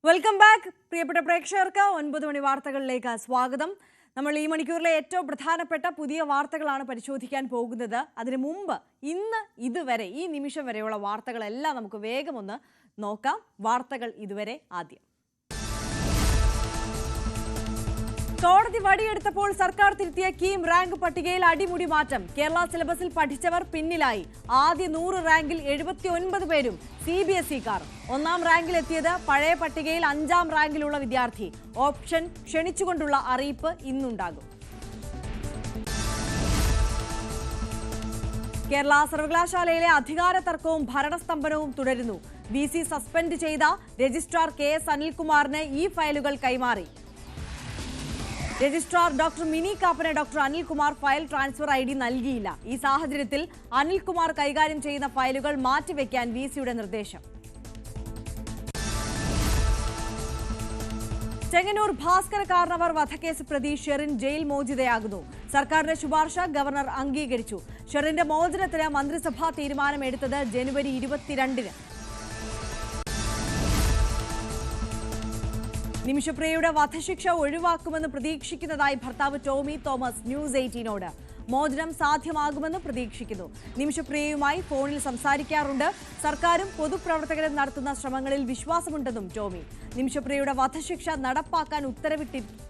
Welcome back പ്രിയപ്പെട്ട പ്രേക്ഷകർക്ക് 9 മണി വാർത്തകളിലേക്ക് സ്വാഗതം. നമ്മൾ ഈ മണിക്കൂറിലെ ഏറ്റവും പ്രധാനപ്പെട്ട പുതിയ വാർത്തകളാണ് പരിശോധിക്കാൻ പോകുന്നത്. അതിനു മുമ്പ് ഇന്ന് ഇതുവരെ ഈ നിമിഷം വരെയുള്ള വാർത്തകളെല്ലാം നമുക്ക് വേഗം ഒന്ന് നോക്കാം. വാർത്തകൾ ഇതുവരെ ആദ്യം. കോടതി വടിയെടുത്തപ്പോൾ സർക്കാർ തിരുത്തിയ കീം റാങ്ക് പട്ടികയിൽ അടിമുടി മാറ്റം. കേരള സിലബസിൽ പഠിച്ചവർ പിന്നിലായി. ആദ്യ 100 റാങ്കിൽ 79 പേരും CBSE-കാർ. ഒന്നാം റാങ്കിലെത്തിയത് പഴയ പട്ടികയിൽ 5ാം റാങ്കിലുള്ള വിദ്യാർത്ഥി. ഓപ്ഷൻ ക്ഷണിച്ചുകൊണ്ടുള്ള അറിയിപ്പ് ഇന്നുണ്ടാകും. കേരള സർവകലാശാലയിലെ അധികാര തർക്കവും ഭരണസ്തംഭനവും തുടരുന്നു. VC സസ്പെൻഡ് ചെയ്ത രജിസ്ട്രാർ KS അനിൽകുമാറിന് ഈ ഫയലുകൾ കൈമാറി. രജിസ്ട്രാർ ഡോക്ടർ മിനി കാപ്പന് doctor Anilkumar file transfer ID നൽകിയില്ല. ഈ സാഹചര്യത്തിൽ അനിൽകുമാർ കൈകാര്യം ചെയ്യുന്ന ഫയലുകൾ മാറ്റിവെക്കാൻ VC-യുടെ നിർദ്ദേശം. ചെങ്ങന്നൂർ ഭാസ്കര കാർണവർ വധക്കേസ് പ്രതി ഷെറിൻ ജയിൽ മോചിതയാകുന്നു. സർക്കാരിന്റെ ശുപാർശ ഗവർണർ അംഗീകരിച്ചു. ഷെറിന്റെ മോചനത്തിന് മന്ത്രിസഭാ തീരുമാനമെടുത്തത് ജനുവരി 22-ന്. നിമിഷപ്രിയയുടെ വധശിക്ഷ ഒഴിവാക്കുമെന്ന് പ്രതീക്ഷിക്കുന്നതായി ഭർത്താവ് ടോമി തോമസ് ന്യൂസ് 18നോട്. മോചനം സാധ്യമാകുമെന്ന് പ്രതീക്ഷിക്കുന്നു. നിമിഷപ്രിയയുമായി ഫോണിൽ സംസാരിക്കാറുണ്ട്. സർക്കാരും പൊതുപ്രവർത്തകരും നടത്തുന്ന ശ്രമങ്ങളിൽ വിശ്വാസമുണ്ടെന്നും ടോമി. നിമിഷപ്രിയയുടെ വധശിക്ഷ നടപ്പാക്കാൻ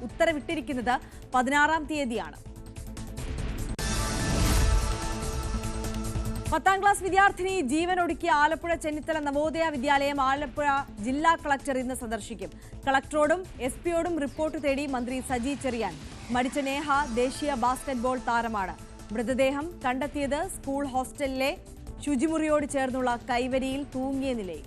ഉത്തരവിട്ടിരിക്കുന്നത് 16-ാം തീയതിയാണ്. 10ാം ക്ലാസ് വിദ്യാർത്ഥിനി ജീവനൊടുക്കിയ ആലപ്പുഴ ചെന്നിത്തല നവോദയ വിദ്യാലയം ആലപ്പുഴ ജില്ലാ കളക്ടർ ഇന്ന് സന്ദർശിക്കും. കളക്ടറോടും SP-യോടും റിപ്പോർട്ട് തേടി മന്ത്രി സജി ചെറിയാൻ. മരിച്ച നേഹ ദേശീയ ബാസ്കറ്റ്ബോൾ താരമാണ്. മൃതദേഹം കണ്ടെത്തിയത് സ്കൂൾ ഹോസ്റ്റലിലെ ശുചിമുറിയോട് ചേർന്നുള്ള കൈവരിയിൽ തൂങ്ങിയ നിലയിൽ.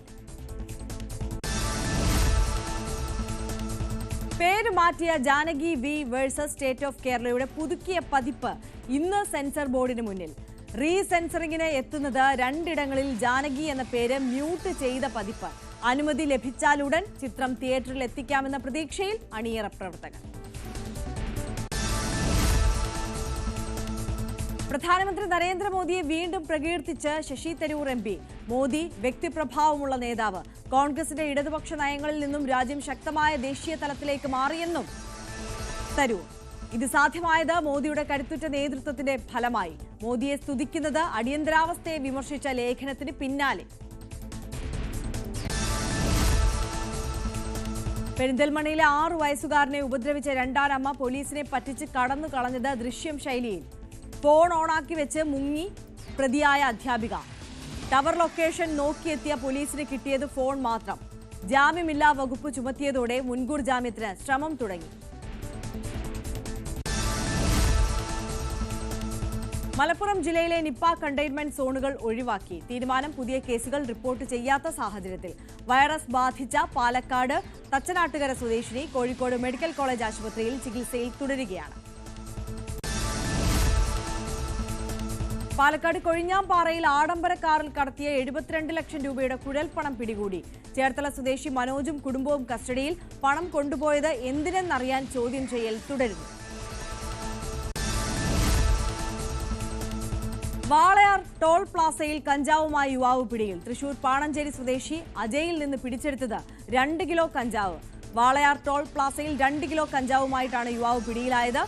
പേര് മാറ്റിയ Janaki V versus state of കേരളയുടെ പുതുക്കിയ പതിപ്പ് ഇന്ന് സെൻസർ ബോർഡിന് മുന്നിൽ. റീസെൻസറിങ്ങിന് എത്തുന്നത് 2 ഇടങ്ങളിൽ ജാനകി എന്ന പേര് മ്യൂട്ട് ചെയ്ത പതിപ്പ്. അനുമതി ലഭിച്ചാലുടൻ ചിത്രം തിയേറ്ററിൽ എത്തിക്കാമെന്ന പ്രതീക്ഷയിൽ അണിയറ പ്രവർത്തകർ. പ്രധാനമന്ത്രി നരേന്ദ്രമോദിയെ വീണ്ടും പ്രകീർത്തിച്ച് ശശി തരൂർ MP. മോദി വ്യക്തിപ്രഭാവമുള്ള നേതാവ്. കോൺഗ്രസിന്റെ ഇടതുപക്ഷ നയങ്ങളിൽ നിന്നും രാജ്യം ശക്തമായ ദേശീയ തലത്തിലേക്ക് മാറിയെന്നും തരൂർ. ഇത് സാധ്യമായത് മോദിയുടെ കരുത്തുറ്റ നേതൃത്വത്തിന്റെ ഫലമായി. മോദിയെ സ്തുതിക്കുന്നത് അടിയന്തരാവസ്ഥയെ വിമർശിച്ച ലേഖനത്തിന് പിന്നാലെ. പെരിന്തൽമണ്ണയിലെ 6 വയസ്സുകാരനെ ഉപദ്രവിച്ച 2ാം അമ്മ പോലീസിനെ പറ്റിച്ച് കടന്നു കളഞ്ഞത് ദൃശ്യം ശൈലിയിൽ. ഫോൺ ഓണാക്കി വെച്ച് മുങ്ങി പ്രതിയായ അധ്യാപിക. ടവർ ലൊക്കേഷൻ നോക്കിയെത്തിയ പോലീസിന് കിട്ടിയത് ഫോൺ മാത്രം. ജാമ്യമില്ലാ വകുപ്പ് ചുമത്തിയതോടെ മുൻകൂർ ജാമ്യത്തിന് ശ്രമം തുടങ്ങി. മലപ്പുറം ജില്ലയിലെ നിപ്പ കണ്ടെയ്ൻമെന്റ് സോണുകൾ ഒഴിവാക്കി. തീരുമാനം പുതിയ കേസുകൾ റിപ്പോർട്ട് ചെയ്യാത്ത സാഹചര്യത്തിൽ. വൈറസ് ബാധിച്ച പാലക്കാട് തച്ചനാട്ടുകര സ്വദേശിനി കോഴിക്കോട് മെഡിക്കൽ കോളേജ് ആശുപത്രിയിൽ ചികിത്സയിൽ തുടരുകയാണ്. പാലക്കാട് കൊഴിഞ്ഞാമ്പാറയിൽ ആഡംബര കാറിൽ കടത്തിയ 72 ലക്ഷം രൂപയുടെ കുഴൽപ്പണം പിടികൂടി. ചേർത്തല സ്വദേശി മനോജും കുടുംബവും കസ്റ്റഡിയിൽ. പണം കൊണ്ടുപോയത് എന്തിനെന്നറിയാൻ ചോദ്യം ചെയ്യൽ തുടരുന്നു. വാളയാർ ടോൾ പ്ലാസയിൽ കഞ്ചാവുമായി യുവാവ് പിടിയിൽ. തൃശൂർ പാണഞ്ചേരി സ്വദേശി അജയിൽ നിന്ന് പിടിച്ചെടുത്തത് 2 കിലോ കഞ്ചാവ്. വാളയാർ ടോൾ പ്ലാസയിൽ 2 കിലോ കഞ്ചാവുമായിട്ടാണ് യുവാവ് പിടിയിലായത്.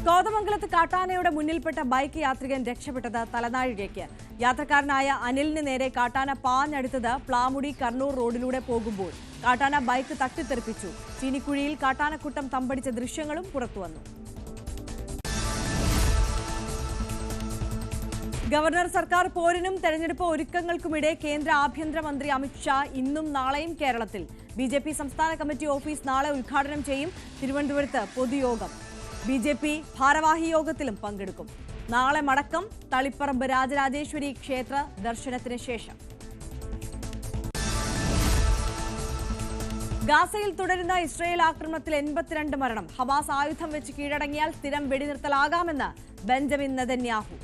കോതമംഗലത്ത് കാട്ടാനയുടെ മുന്നിൽപ്പെട്ട ബൈക്ക് യാത്രികൻ രക്ഷപ്പെട്ടത് തലനാഴികയ്ക്ക്. യാത്രക്കാരനായ അനിലിന് നേരെ കാട്ടാന പാഞ്ഞടുത്തത് പ്ലാമുടി കർണൂർ റോഡിലൂടെ പോകുമ്പോൾ. കാട്ടാന ബൈക്ക് തട്ടിത്തെറിപ്പിച്ചു. ചീനിക്കുഴിയിൽ കാട്ടാനക്കൂട്ടം തമ്പടിച്ച ദൃശ്യങ്ങളും പുറത്തുവന്നു. ഗവർണർ സർക്കാർ പോരിനും തെരഞ്ഞെടുപ്പ് ഒരുക്കങ്ങൾക്കുമിടെ കേന്ദ്ര ആഭ്യന്തരമന്ത്രി അമിത്ഷാ ഇന്നും നാളെയും കേരളത്തിൽ. BJP സംസ്ഥാന കമ്മിറ്റി ഓഫീസ് നാളെ ഉദ്ഘാടനം ചെയ്യും. തിരുവനന്തപുരത്ത് പൊതുയോഗം. BJP ഭാരവാഹി യോഗത്തിലും പങ്കെടുക്കും. നാളെ മടക്കം. തളിപ്പറമ്പ് രാജരാജേശ്വരി ക്ഷേത്ര ദർശനത്തിന് ശേഷം. ഗാസയിൽ തുടരുന്ന ഇസ്രയേൽ ആക്രമണത്തിൽ 82 മരണം. ഹമാസ് ആയുധം വെച്ച് കീഴടങ്ങിയാൽ സ്ഥിരം വെടിനിർത്തലാകാമെന്ന് ബെഞ്ചമിൻ നെതന്യാഹു.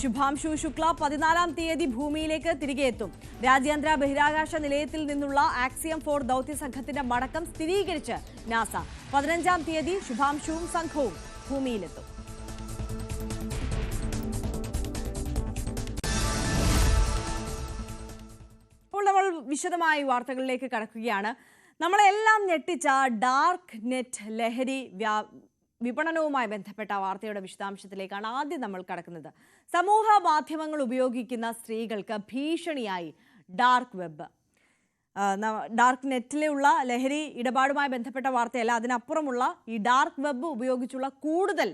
ശുഭാംശു ശുക്ല 14-ാം തീയതി ഭൂമിയിലേക്ക് തിരികെ എത്തും. രാജ്യാന്തര ബഹിരാകാശ നിലയത്തിൽ നിന്നുള്ള ആക്സിയം 4 ദൗത്യ സംഘത്തിന്റെ മടക്കം സ്ഥിരീകരിച്ച് നാസ. 15-ാം തീയതി ശുഭാംശുവും സംഘവും ഭൂമിയിലെത്തും. അപ്പോൾ നമ്മൾ വിശദമായി വാർത്തകളിലേക്ക് കടക്കുകയാണ്. നമ്മളെല്ലാം ഞെട്ടിച്ച ഡാർക്ക് നെറ്റ് ലഹരി വിപണനവുമായി ബന്ധപ്പെട്ട വാർത്തയുടെ വിശദാംശത്തിലേക്കാണ് ആദ്യം നമ്മൾ കടക്കുന്നത്. സമൂഹ മാധ്യമങ്ങൾ ഉപയോഗിക്കുന്ന സ്ത്രീകൾക്ക് ഭീഷണിയായി ഡാർക്ക് വെബ്. ഡാർക്ക് നെറ്റിലുള്ള ലഹരി ഇടപാടുമായി ബന്ധപ്പെട്ട വാർത്തയല്ല, അതിനപ്പുറമുള്ള ഈ ഡാർക്ക് വെബ് ഉപയോഗിച്ചുള്ള കൂടുതൽ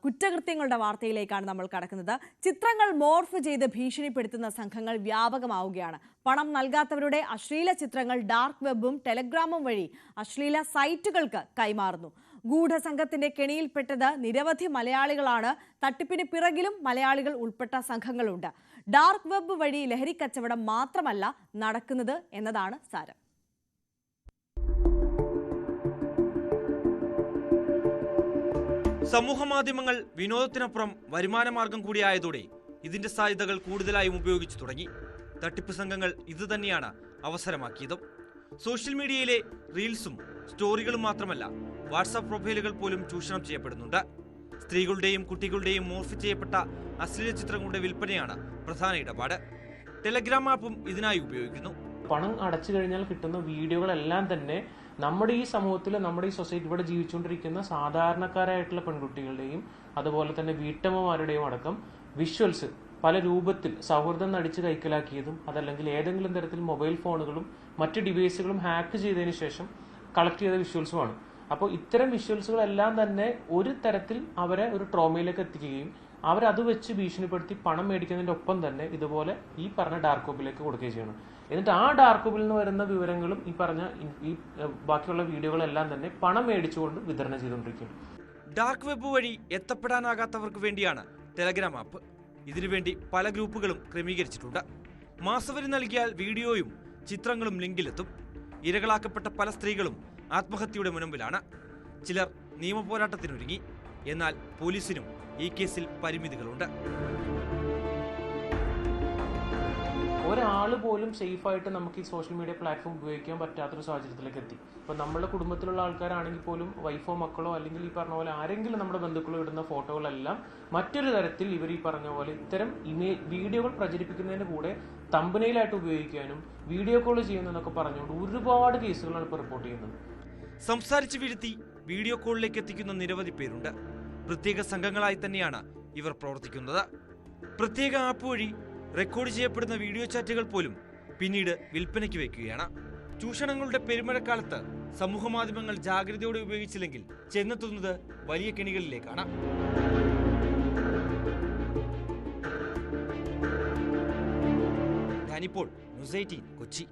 കുറ്റകൃത്യങ്ങളുടെ വാർത്തയിലേക്കാണ് നമ്മൾ കടക്കുന്നത്. ചിത്രങ്ങൾ മോർഫ് ചെയ്ത് ഭീഷണിപ്പെടുത്തുന്ന സംഘങ്ങൾ വ്യാപകമാവുകയാണ്. പണം നൽകാത്തവരുടെ അശ്ലീല ചിത്രങ്ങൾ ഡാർക്ക് വെബും ടെലഗ്രാമും വഴി അശ്ലീല സൈറ്റുകൾക്ക് കൈമാറുന്നു. ഗൂഢസംഘത്തിന്റെ കെണിയിൽപ്പെട്ടത് നിരവധി മലയാളികളാണ്. തട്ടിപ്പിന് പിറകിലും മലയാളികൾ ഉൾപ്പെട്ട സംഘങ്ങളുണ്ട്. ഡാർക്ക് വെബ് വഴി ലഹരി കച്ചവടം മാത്രമല്ല നടക്കുന്നത് എന്നതാണ് സാരം. സമൂഹമാധ്യമങ്ങൾ വിനോദത്തിനപ്പുറം വരുമാനമാർഗം കൂടിയായതോടെ ഇതിന്റെ സാധ്യതകൾ കൂടുതലായും ഉപയോഗിച്ചു തുടങ്ങി. തട്ടിപ്പ് സംഘങ്ങൾ ഇതുതന്നെയാണ് അവസരമാക്കിയതും. സോഷ്യൽ മീഡിയയിലെ റീൽസും സ്റ്റോറികളും മാത്രമല്ല, വാട്സാപ്പ് പ്രൊഫൈലുകൾ പോലും ചൂഷണം ചെയ്യപ്പെടുന്നുണ്ട്. സ്ത്രീകളുടെയും കുട്ടികളുടെയും മോർഫ് ചെയ്യപ്പെട്ട അശ്ലീല ചിത്രങ്ങളുടെ വിൽപ്പനയാണ് പ്രധാന ഇടപാട്. ടെലഗ്രാം ആപ്പും ഇതിനായി ഉപയോഗിക്കുന്നു. പണം അടച്ചു കഴിഞ്ഞാൽ കിട്ടുന്ന വീഡിയോകളെല്ലാം തന്നെ നമ്മുടെ ഈ സമൂഹത്തിൽ, നമ്മുടെ ഈ സൊസൈറ്റി, ഇവിടെ ജീവിച്ചുകൊണ്ടിരിക്കുന്ന സാധാരണക്കാരായിട്ടുള്ള പെൺകുട്ടികളുടെയും അതുപോലെ തന്നെ വീട്ടമ്മമാരുടെയും അടക്കം വിഷ്വൽസ് പല രൂപത്തിൽ സൗഹൃദം നടിച്ച് കൈക്കലാക്കിയതും അതല്ലെങ്കിൽ ഏതെങ്കിലും തരത്തിൽ മൊബൈൽ ഫോണുകളും മറ്റ് ഡിവൈസുകളും ഹാക്ക് ചെയ്തതിന് ശേഷം കളക്ട് ചെയ്ത വിഷ്വൽസുമാണ്. അപ്പോൾ ഇത്തരം വിഷ്വൽസുകളെല്ലാം തന്നെ ഒരു തരത്തിൽ അവരെ ഒരു ട്രോമയിലേക്ക് എത്തിക്കുകയും അവരത് വെച്ച് ഭീഷണിപ്പെടുത്തി പണം മേടിക്കുന്നതിൻ്റെ ഒപ്പം തന്നെ ഇതുപോലെ ഈ പറഞ്ഞ ഡാർക്ക് വെബിലേക്ക് കൊടുക്കുകയും ചെയ്യണം. എന്നിട്ട് ആ ഡാർക്ക് വെബിൽ നിന്ന് വരുന്ന വിവരങ്ങളും ഈ പറഞ്ഞ ഈ ബാക്കിയുള്ള വീഡിയോകളെല്ലാം തന്നെ പണം മേടിച്ചുകൊണ്ട് വിതരണം ചെയ്തുകൊണ്ടിരിക്കും. ഡാർക്ക് വെബ് വഴി എത്തപ്പെടാനാകാത്തവർക്ക് വേണ്ടിയാണ് ടെലഗ്രാം ആപ്പ്. ഇതിനുവേണ്ടി പല ഗ്രൂപ്പുകളും ക്രമീകരിച്ചിട്ടുണ്ട്. മാസവരി നൽകിയാൽ വീഡിയോയും ചിത്രങ്ങളും ലിങ്കിലെത്തും. ഇരകളാക്കപ്പെട്ട പല സ്ത്രീകളും ആത്മഹത്യയുടെ മുനമ്പിലാണ്. ചിലർ നിയമപോരാട്ടത്തിനൊരുങ്ങി. എന്നാൽ പോലീസിനും ഈ കേസിൽ പരിമിതികളുണ്ട്. ഒരാൾ പോലും സേഫായിട്ട് നമുക്ക് ഈ സോഷ്യൽ മീഡിയ പ്ലാറ്റ്ഫോം ഉപയോഗിക്കാൻ പറ്റാത്തൊരു സാഹചര്യത്തിലേക്ക് എത്തി. ഇപ്പം നമ്മുടെ കുടുംബത്തിലുള്ള ആൾക്കാരാണെങ്കിൽ പോലും വൈഫോ മക്കളോ അല്ലെങ്കിൽ ഈ പറഞ്ഞ പോലെ ആരെങ്കിലും നമ്മുടെ ബന്ധുക്കളോ ഇടുന്ന ഫോട്ടോകളെല്ലാം മറ്റൊരു തരത്തിൽ ഇവർ ഈ പറഞ്ഞ പോലെ ഇത്തരം വീഡിയോകൾ പ്രചരിപ്പിക്കുന്നതിന് കൂടെ തമ്പനയിലായിട്ട് ഉപയോഗിക്കാനും വീഡിയോ കോൾ ചെയ്യുന്നതെന്നൊക്കെ പറഞ്ഞുകൊണ്ട് ഒരുപാട് കേസുകളാണ് ഇപ്പോൾ റിപ്പോർട്ട് ചെയ്യുന്നത്. സംസാരിച്ച് വീഴ്ത്തി വീഡിയോ കോളിലേക്ക് എത്തിക്കുന്ന നിരവധി പേരുണ്ട്. പ്രത്യേക സംഘങ്ങളായി തന്നെയാണ് ഇവർ പ്രവർത്തിക്കുന്നത്. പ്രത്യേക ആപ്പ് വഴി റെക്കോർഡ് ചെയ്യപ്പെടുന്ന വീഡിയോ ചാറ്റുകൾ പോലും പിന്നീട് വിൽപ്പനയ്ക്ക് വയ്ക്കുകയാണ്. ചൂഷണങ്ങളുടെ പെരുമഴക്കാലത്ത് സമൂഹമാധ്യമങ്ങൾ ജാഗ്രതയോടെ ഉപയോഗിച്ചില്ലെങ്കിൽ ചെന്നെത്തുന്നത് വലിയ കെണികളിലേക്കാണ്. ഡാനിപോൾ, ന്യൂസ് 18 കൊച്ചി.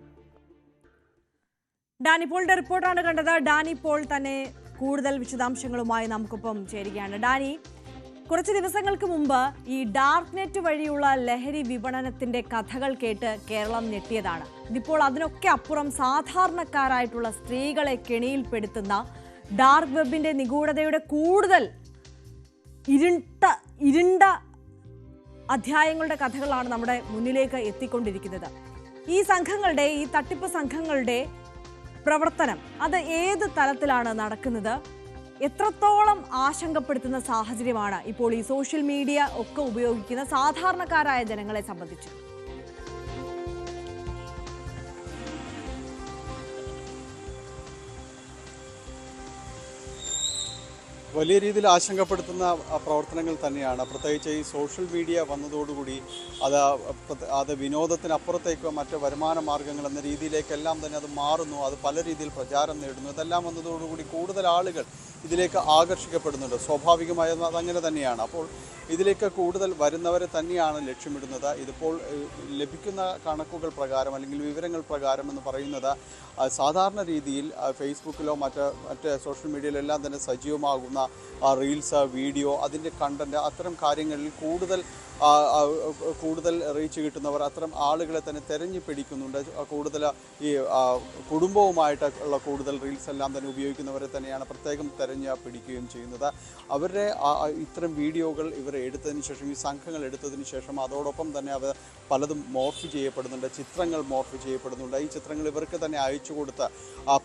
ഡാനിപോളിന്റെ റിപ്പോർട്ടാണ് കണ്ടത്. ഡാനിപോൾ തന്നെ കൂടുതൽ വിശദാംശങ്ങളുമായി നമുക്കൊപ്പം ചേരുകയാണ്. ഡാനി, കുറച്ച് ദിവസങ്ങൾക്ക് മുമ്പ് ഈ ഡാർക്ക് നെറ്റ് വഴിയുള്ള ലഹരി വിപണനത്തിന്റെ കഥകൾ കേട്ട് കേരളം ഞെട്ടിയതാണ്. ഇതിപ്പോൾ അതിനൊക്കെ അപ്പുറം സാധാരണക്കാരായിട്ടുള്ള സ്ത്രീകളെ കെണിയിൽപ്പെടുത്തുന്ന ഡാർക്ക് വെബിന്റെ നിഗൂഢതയുടെ കൂടുതൽ ഇരുണ്ട അധ്യായങ്ങളുടെ കഥകളാണ് നമ്മുടെ മുന്നിലേക്ക് എത്തിക്കൊണ്ടിരിക്കുന്നത്. ഈ തട്ടിപ്പ് സംഘങ്ങളുടെ പ്രവർത്തനം അത് ഏത് തലത്തിലാണ് നടക്കുന്നത്? എത്രത്തോളം ആശങ്കപ്പെടുത്തുന്ന സാഹചര്യമാണ് ഇപ്പോൾ ഈ സോഷ്യൽ മീഡിയ ഒക്കെ ഉപയോഗിക്കുന്ന സാധാരണക്കാരായ ജനങ്ങളെ സംബന്ധിച്ച്? വലിയ രീതിയിൽ ആശങ്കപ്പെടുത്തുന്ന പ്രവർത്തനങ്ങൾ തന്നെയാണ്. പ്രത്യേകിച്ച് ഈ സോഷ്യൽ മീഡിയ വന്നതോടുകൂടി അത് വിനോദത്തിനപ്പുറത്തേക്കോ മറ്റ് വരുമാന മാർഗ്ഗങ്ങൾ എന്ന രീതിയിലേക്കെല്ലാം തന്നെ അത് മാറുന്നു. അത് പല രീതിയിൽ പ്രചാരം നേടുന്നു. ഇതെല്ലാം വന്നതോടുകൂടി കൂടുതൽ ആളുകൾ ഇതിലേക്ക് ആകർഷിക്കപ്പെടുന്നുണ്ട്. സ്വാഭാവികമായും അതങ്ങനെ തന്നെയാണ്. അപ്പോൾ ഇതിലേക്ക് കൂടുതൽ വരുന്നവരെ തന്നെയാണ് ലക്ഷ്യമിടുന്നത്. ഇതിപ്പോൾ ലഭിക്കുന്ന കണക്കുകൾ പ്രകാരം അല്ലെങ്കിൽ വിവരങ്ങൾ പ്രകാരം എന്ന് പറയുന്നത് സാധാരണ രീതിയിൽ ഫേസ്ബുക്കിലോ മറ്റ് സോഷ്യൽ മീഡിയയിലെല്ലാം തന്നെ സജീവമാകുന്ന റീൽസ്, വീഡിയോ, അതിൻ്റെ കണ്ടൻറ്റ്, അത്തരം കാര്യങ്ങളിൽ കൂടുതൽ കൂടുതൽ റീച്ച് കിട്ടുന്നവർ അത്തരം ആളുകളെ തന്നെ തെരഞ്ഞു പിടിക്കുന്നുണ്ട്. കൂടുതൽ ഈ കുടുംബവുമായിട്ടുള്ള കൂടുതൽ റീൽസ് എല്ലാം തന്നെ ഉപയോഗിക്കുന്നവരെ തന്നെയാണ് പ്രത്യേകം തെരഞ്ഞു പിടിക്കുകയും ചെയ്യുന്നത്. അവരുടെ ഇത്തരം വീഡിയോകൾ ഇവർ എടുത്തതിന് ശേഷം, ഈ സംഘങ്ങൾ എടുത്തതിന് ശേഷം അതോടൊപ്പം തന്നെ അവർ പലതും മോർഫ് ചെയ്യപ്പെടുന്നുണ്ട്, ചിത്രങ്ങൾ മോർഫ് ചെയ്യപ്പെടുന്നുണ്ട്. ഈ ചിത്രങ്ങൾ ഇവർക്ക് തന്നെ അയച്ചു കൊടുത്ത്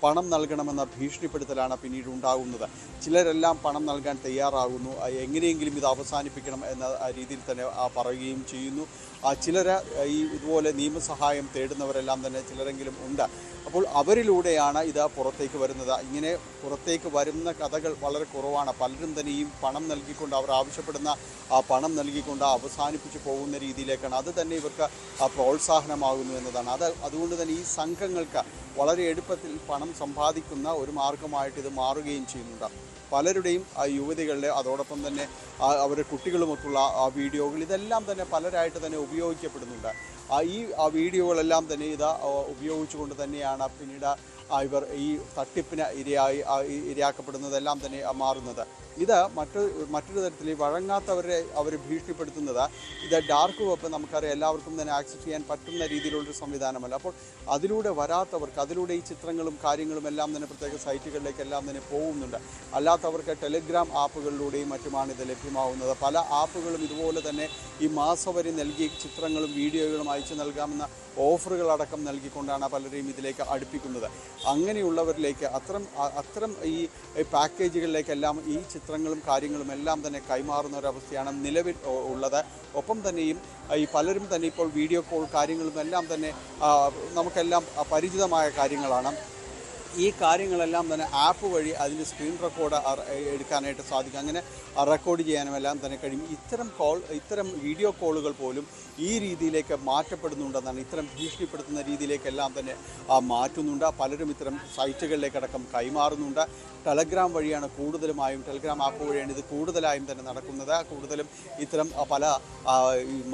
പണം നൽകണമെന്ന ഭീഷണിപ്പെടുത്തലാണ് പിന്നീട് ഉണ്ടാകുന്നത്. ചിലരെല്ലാം പണം നൽകാൻ തയ്യാറാകുന്നു, എങ്ങനെയെങ്കിലും ഇത് അവസാനിപ്പിക്കണം എന്ന രീതിയിൽ തന്നെ പറയുകയും ചെയ്യുന്നു. ചിലർ ഈ ഇതുപോലെ നിയമസഹായം തേടുന്നവരെല്ലാം തന്നെ ചിലരെങ്കിലും ഉണ്ട്. അപ്പോൾ അവരിലൂടെയാണ് ഇത് പുറത്തേക്ക് വരുന്നത്. ഇങ്ങനെ പുറത്തേക്ക് വരുന്ന കഥകൾ വളരെ കുറവാണ്. പലരും തന്നെ ഈ പണം നൽകിക്കൊണ്ട്, അവർ ആവശ്യപ്പെടുന്ന പണം നൽകിക്കൊണ്ട് അവസാനിപ്പിച്ച് പോകുന്ന രീതിയിലേക്കാണ്. അത് തന്നെ ഇവർക്ക് പ്രോത്സാഹനമാകുന്നു എന്നതാണ്. അതുകൊണ്ട് തന്നെ ഈ സംഘങ്ങൾക്ക് വളരെ എളുപ്പത്തിൽ പണം സമ്പാദിക്കുന്ന ഒരു മാർഗമായിട്ട് ഇത് മാറുകയും ചെയ്യുന്നുണ്ട്. പലരുടെയും യുവതികളുടെ അതോടൊപ്പം തന്നെ അവരുടെ കുട്ടികളുമൊത്തുള്ള വീഡിയോകൾ ഇതെല്ലാം തന്നെ പലരായിട്ട് തന്നെ ഉപയോഗിക്കപ്പെടുന്നുണ്ട്. ഈ വീഡിയോകളെല്ലാം തന്നെ ഇത് ഉപയോഗിച്ചുകൊണ്ട് തന്നെയാണ് പിന്നീട് ഇവർ ഈ തട്ടിപ്പിന് ഇരയാക്കപ്പെടുന്നതെല്ലാം തന്നെ മാറുന്നത്. ഇത് മറ്റൊരു തരത്തിൽ വഴങ്ങാത്തവരെ അവർ ഭീഷണിപ്പെടുത്തുന്നത്, ഇത് ഡാർക്ക് വെബ് നമുക്കറിയാം എല്ലാവർക്കും തന്നെ ആക്സസ് ചെയ്യാൻ പറ്റുന്ന രീതിയിലുള്ളൊരു സംവിധാനമല്ല. അപ്പോൾ അതിലൂടെ വരാത്തവർക്ക്, അതിലൂടെ ഈ ചിത്രങ്ങളും കാര്യങ്ങളും എല്ലാം തന്നെ പ്രത്യേക സൈറ്റുകളിലേക്കെല്ലാം തന്നെ പോകുന്നുണ്ട്. അല്ലാത്തവർക്ക് ടെലിഗ്രാം ആപ്പുകളിലൂടെയും മറ്റുമാണ് ഇത് ലഭ്യമാവുന്നത്. പല ആപ്പുകളും ഇതുപോലെ തന്നെ ഈ മാസവരി നൽകി ചിത്രങ്ങളും വീഡിയോകളും അയച്ചു നൽകാമെന്ന ഓഫറുകളടക്കം നൽകിക്കൊണ്ടാണ് പലരെയും ഇതിലേക്ക് അടുപ്പിക്കുന്നത്. അങ്ങനെയുള്ളവരിലേക്ക് അത്തരം ഈ പാക്കേജുകളിലേക്കെല്ലാം ഈ ചിത്രങ്ങളും കാര്യങ്ങളും എല്ലാം തന്നെ കൈമാറുന്ന ഒരവസ്ഥയാണ് നിലവിൽ ഉള്ളത്. ഒപ്പം തന്നെയും ഈ പലരും തന്നെ ഇപ്പോൾ വീഡിയോ കോൾ കാര്യങ്ങളും എല്ലാം തന്നെ നമുക്കെല്ലാം പരിചിതമായ കാര്യങ്ങളാണ്. ഈ കാര്യങ്ങളെല്ലാം തന്നെ ആപ്പ് വഴി അതിന് സ്ക്രീൻ റെക്കോർഡ് എടുക്കാനായിട്ട് സാധിക്കും. അങ്ങനെ റെക്കോർഡ് ചെയ്യാനും എല്ലാം തന്നെ കഴിയും. ഇത്തരം വീഡിയോ കോളുകൾ പോലും ഈ രീതിയിലേക്ക് മാറ്റപ്പെടുന്നുണ്ടെന്നാണ്, ഇത്തരം ഭീഷണിപ്പെടുത്തുന്ന രീതിയിലേക്കെല്ലാം തന്നെ മാറ്റുന്നുണ്ട്. പലരും ഇത്തരം സൈറ്റുകളിലേക്കടക്കം കൈമാറുന്നുണ്ട്. ടെലഗ്രാം വഴിയാണ് കൂടുതലുമായും, ടെലഗ്രാം ആപ്പ് വഴിയാണ് ഇത് കൂടുതലായും തന്നെ നടക്കുന്നത്. കൂടുതലും ഇത്തരം പല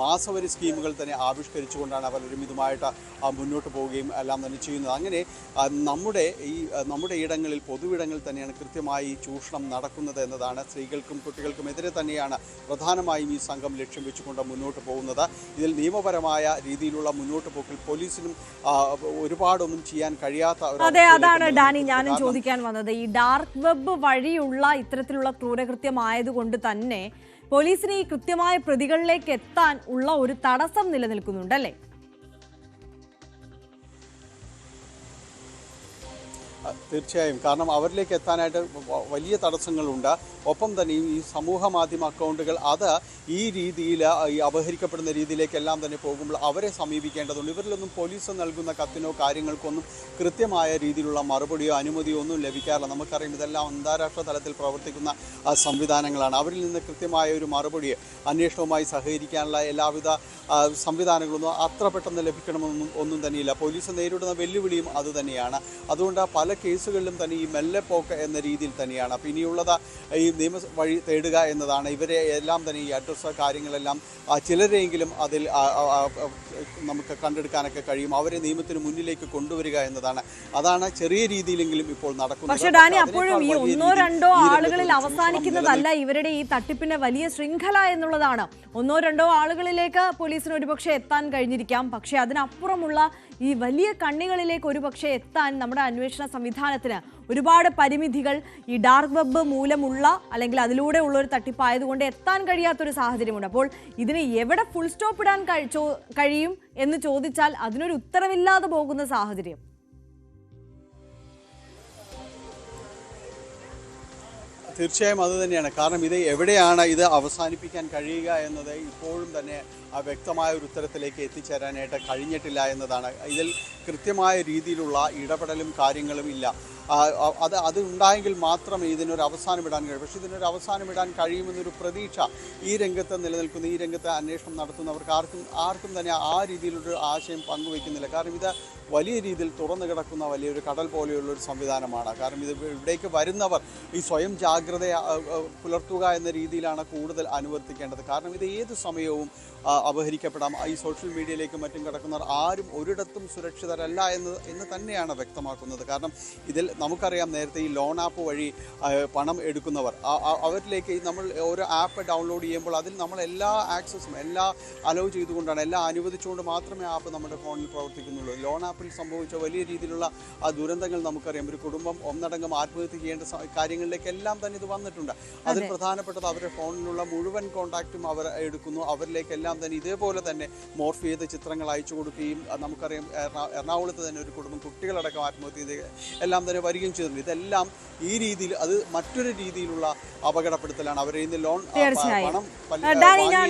മാസവരി സ്കീമുകൾ തന്നെ ആവിഷ്കരിച്ചുകൊണ്ടാണ് പലരും ഇതുമായിട്ട് മുന്നോട്ട് പോവുകയും എല്ലാം തന്നെ ചെയ്യുന്നത്. അങ്ങനെ നമ്മുടെ ഇടങ്ങളിൽ, പൊതുവിടങ്ങളിൽ തന്നെയാണ് കൃത്യമായി ചൂഷണം നടക്കുന്നത് എന്നതാണ്. സ്ത്രീകൾക്കും കുട്ടികൾക്കും എതിരെ തന്നെയാണ് പ്രധാനമായും ഈ സംഘം ലക്ഷ്യം വെച്ചുകൊണ്ട് മുന്നോട്ട് പോകുന്നത്. ഇതിൽ നിയമപരമായ രീതിയിലുള്ള മുന്നോട്ട് പോക്കിൽ പോലീസിനും ഒരുപാടൊന്നും ചെയ്യാൻ കഴിയാത്ത. അതെ, അതാണ് ഡാനി ഞാനും ചോദിക്കാൻ വന്നത്. ഈ ഡാർക്ക് വെബ് വഴിയുള്ള ഇത്തരത്തിലുള്ള ക്രൂരകൃത്യമായതുകൊണ്ട് തന്നെ പോലീസിന് ഈ കൃത്യമായ പ്രതികളിലേക്ക് എത്താൻ ഉള്ള ഒരു തടസ്സം നിലനിൽക്കുന്നുണ്ടല്ലേ? തീർച്ചയായും. കാരണം അവരിലേക്ക് എത്താനായിട്ട് വലിയ തടസ്സങ്ങളുണ്ട്. ഒപ്പം തന്നെ ഈ സമൂഹ മാധ്യമ അക്കൗണ്ടുകൾ അത് ഈ രീതിയിൽ ഈ അപഹരിക്കപ്പെടുന്ന രീതിയിലേക്കെല്ലാം തന്നെ പോകുമ്പോൾ അവരെ സമീപിക്കേണ്ടതുണ്ട്. ഇവരിലൊന്നും പോലീസ് നൽകുന്ന കത്തിനോ കാര്യങ്ങൾക്കൊന്നും കൃത്യമായ രീതിയിലുള്ള മറുപടിയോ അനുമതിയോ ഒന്നും ലഭിക്കാറില്ല. നമുക്കറിയാം ഇതെല്ലാം അന്താരാഷ്ട്ര തലത്തിൽ പ്രവർത്തിക്കുന്ന സംവിധാനങ്ങളാണ്. അവരിൽ നിന്ന് കൃത്യമായ ഒരു മറുപടി, അന്വേഷണവുമായി സഹകരിക്കാനുള്ള എല്ലാവിധ സംവിധാനങ്ങളൊന്നും അത്ര പെട്ടെന്ന് ലഭിക്കണമെന്നും തന്നെയില്ല. പോലീസ് നേരിടുന്ന വെല്ലുവിളിയും അതുതന്നെയാണ്. അതുകൊണ്ട് പല കേസുകളിലും തന്നെ ഈ മെല്ലെപ്പോക്ക് എന്ന രീതിയിൽ തന്നെയാണ്. അപ്പോൾ ഇനിയുള്ളത് ഈ നിയമ വഴി തേടുക എന്നതാണ്. ഇവരെ എല്ലാം തന്നെ ഈ അഡ്രസ്സ് കാര്യങ്ങളെല്ലാം ചിലരെങ്കിലും അതിൽ നമുക്ക് കണ്ടെടുക്കാനൊക്കെ കഴിയും. അവരെ നിയമത്തിന് മുന്നിലേക്ക് കൊണ്ടുവരിക എന്നതാണ്. അതാണ് ചെറിയ രീതിയിലെങ്കിലും ഇപ്പോൾ നടക്കുന്നത്. പക്ഷേ ഡാനി, അപ്പോഴും ഈ ഒന്നോ രണ്ടോ ആളുകളിൽ അവസാനിക്കുന്നതല്ല ഇവരുടെ ഈ തട്ടിപ്പിന്റെ വലിയ ശൃംഖല എന്നുള്ളതാണ്. ഒന്നോ രണ്ടോ ആളുകളിലേക്ക് പോലീസിന് ഒരുപക്ഷെ എത്താൻ കഴിഞ്ഞിരിക്കാം. പക്ഷേ അതിനപ്പുറമുള്ള ഈ വലിയ കണ്ണികളിലേക്ക് ഒരുപക്ഷെ എത്താൻ നമ്മുടെ അന്വേഷണ സംവിധാനത്തിന് ഒരുപാട് പരിമിതികൾ ഈ ഡാർക്ക് വെബ് മൂലമുള്ള അല്ലെങ്കിൽ അതിലൂടെ ഉള്ള ഒരു തട്ടിപ്പായതുകൊണ്ട് എത്താൻ കഴിയാത്തൊരു സാഹചര്യമുണ്ട്. അപ്പോൾ ഇതിന് എവിടെ ഫുൾ സ്റ്റോപ്പ് ഇടാൻ കഴിയും എന്ന് ചോദിച്ചാൽ അതിനൊരു ഉത്തരവില്ലാതെ പോകുന്ന സാഹചര്യം. തീർച്ചയായും അതുതന്നെയാണ്. കാരണം ഇത് എവിടെയാണ് ഇത് അവസാനിപ്പിക്കാൻ കഴിയുക എന്നത് ഇപ്പോഴും തന്നെ വ്യക്തമായ ഒരു ഉത്തരത്തിലേക്ക് എത്തിച്ചേരാനായിട്ട് കഴിഞ്ഞിട്ടില്ല എന്നതാണ്. ഇതിൽ കൃത്യമായ രീതിയിലുള്ള ഇടപെടലും കാര്യങ്ങളും ഇല്ല. അത് ഉണ്ടായെങ്കിൽ മാത്രമേ ഇതിനൊരു അവസാനമിടാൻ കഴിയും. പക്ഷേ ഇതിനൊരു അവസാനമിടാൻ കഴിയുമെന്നൊരു പ്രതീക്ഷ ഈ രംഗത്ത് നിലനിൽക്കുന്ന, ഈ രംഗത്ത് അന്വേഷണം നടത്തുന്നവർക്ക് ആർക്കും തന്നെ ആ രീതിയിലൊരു ആശയം പങ്കുവയ്ക്കുന്നില്ല. കാരണം ഇത് വലിയ രീതിയിൽ തുറന്നു കിടക്കുന്ന വലിയൊരു കടൽ പോലെയുള്ളൊരു സംവിധാനമാണ്. കാരണം ഇത് ഇവിടേക്ക് വരുന്നവർ ഈ സ്വയം ജാഗ്രത പുലർത്തുക എന്ന രീതിയിലാണ് കൂടുതൽ അനുവർത്തിക്കേണ്ടത്. കാരണം ഇത് ഏത് സമയവും അപഹരിക്കപ്പെടാം. ഈ സോഷ്യൽ മീഡിയയിലേക്കും മറ്റും കിടക്കുന്നവർ ആരും ഒരിടത്തും സുരക്ഷിതരല്ല എന്ന് തന്നെയാണ് വ്യക്തമാക്കുന്നത്. കാരണം ഇതിൽ നമുക്കറിയാം നേരത്തെ ഈ ലോൺ ആപ്പ് വഴി പണം എടുക്കുന്നവർ അവരിലേക്ക് നമ്മൾ ഓരോ ആപ്പ് ഡൗൺലോഡ് ചെയ്യുമ്പോൾ അതിൽ നമ്മൾ എല്ലാ ആക്സസും അലോ ചെയ്തുകൊണ്ടാണ്, എല്ലാം അനുവദിച്ചുകൊണ്ട് മാത്രമേ ആപ്പ് നമ്മുടെ ഫോണിൽ പ്രവർത്തിക്കുന്നുള്ളൂ. ലോൺ ആപ്പിൽ സംഭവിച്ച വലിയ രീതിയിലുള്ള ആ ദുരന്തങ്ങൾ നമുക്കറിയാം. ഒരു കുടുംബം ഒന്നടങ്കം ആത്മഹത്യ ചെയ്യേണ്ട കാര്യങ്ങളിലേക്കെല്ലാം തന്നെ ഇത് വന്നിട്ടുണ്ട്. അതിൽ പ്രധാനപ്പെട്ടത് അവരുടെ ഫോണിലുള്ള മുഴുവൻ കോൺടാക്റ്റും അവർ എടുക്കുന്നു. അവരിലേക്കെല്ലാം തന്നെ ഇതേപോലെ തന്നെ മോർഫ് ചെയ്ത ചിത്രങ്ങൾ അയച്ചു കൊടുക്കുകയും, നമുക്കറിയാം എറണാകുളത്ത് തന്നെ ഒരു കുടുംബം കുട്ടികളടക്കം ആത്മഹത്യ ചെയ്ത് എല്ലാം തന്നെ വരികയും ചെയ്തിട്ടുണ്ട്. ഇതെല്ലാം ഈ രീതിയിൽ അത് മറ്റൊരു രീതിയിലുള്ള അപകടപ്പെടുത്തലാണ്. അവരെ ഇന്ന് ലോൺ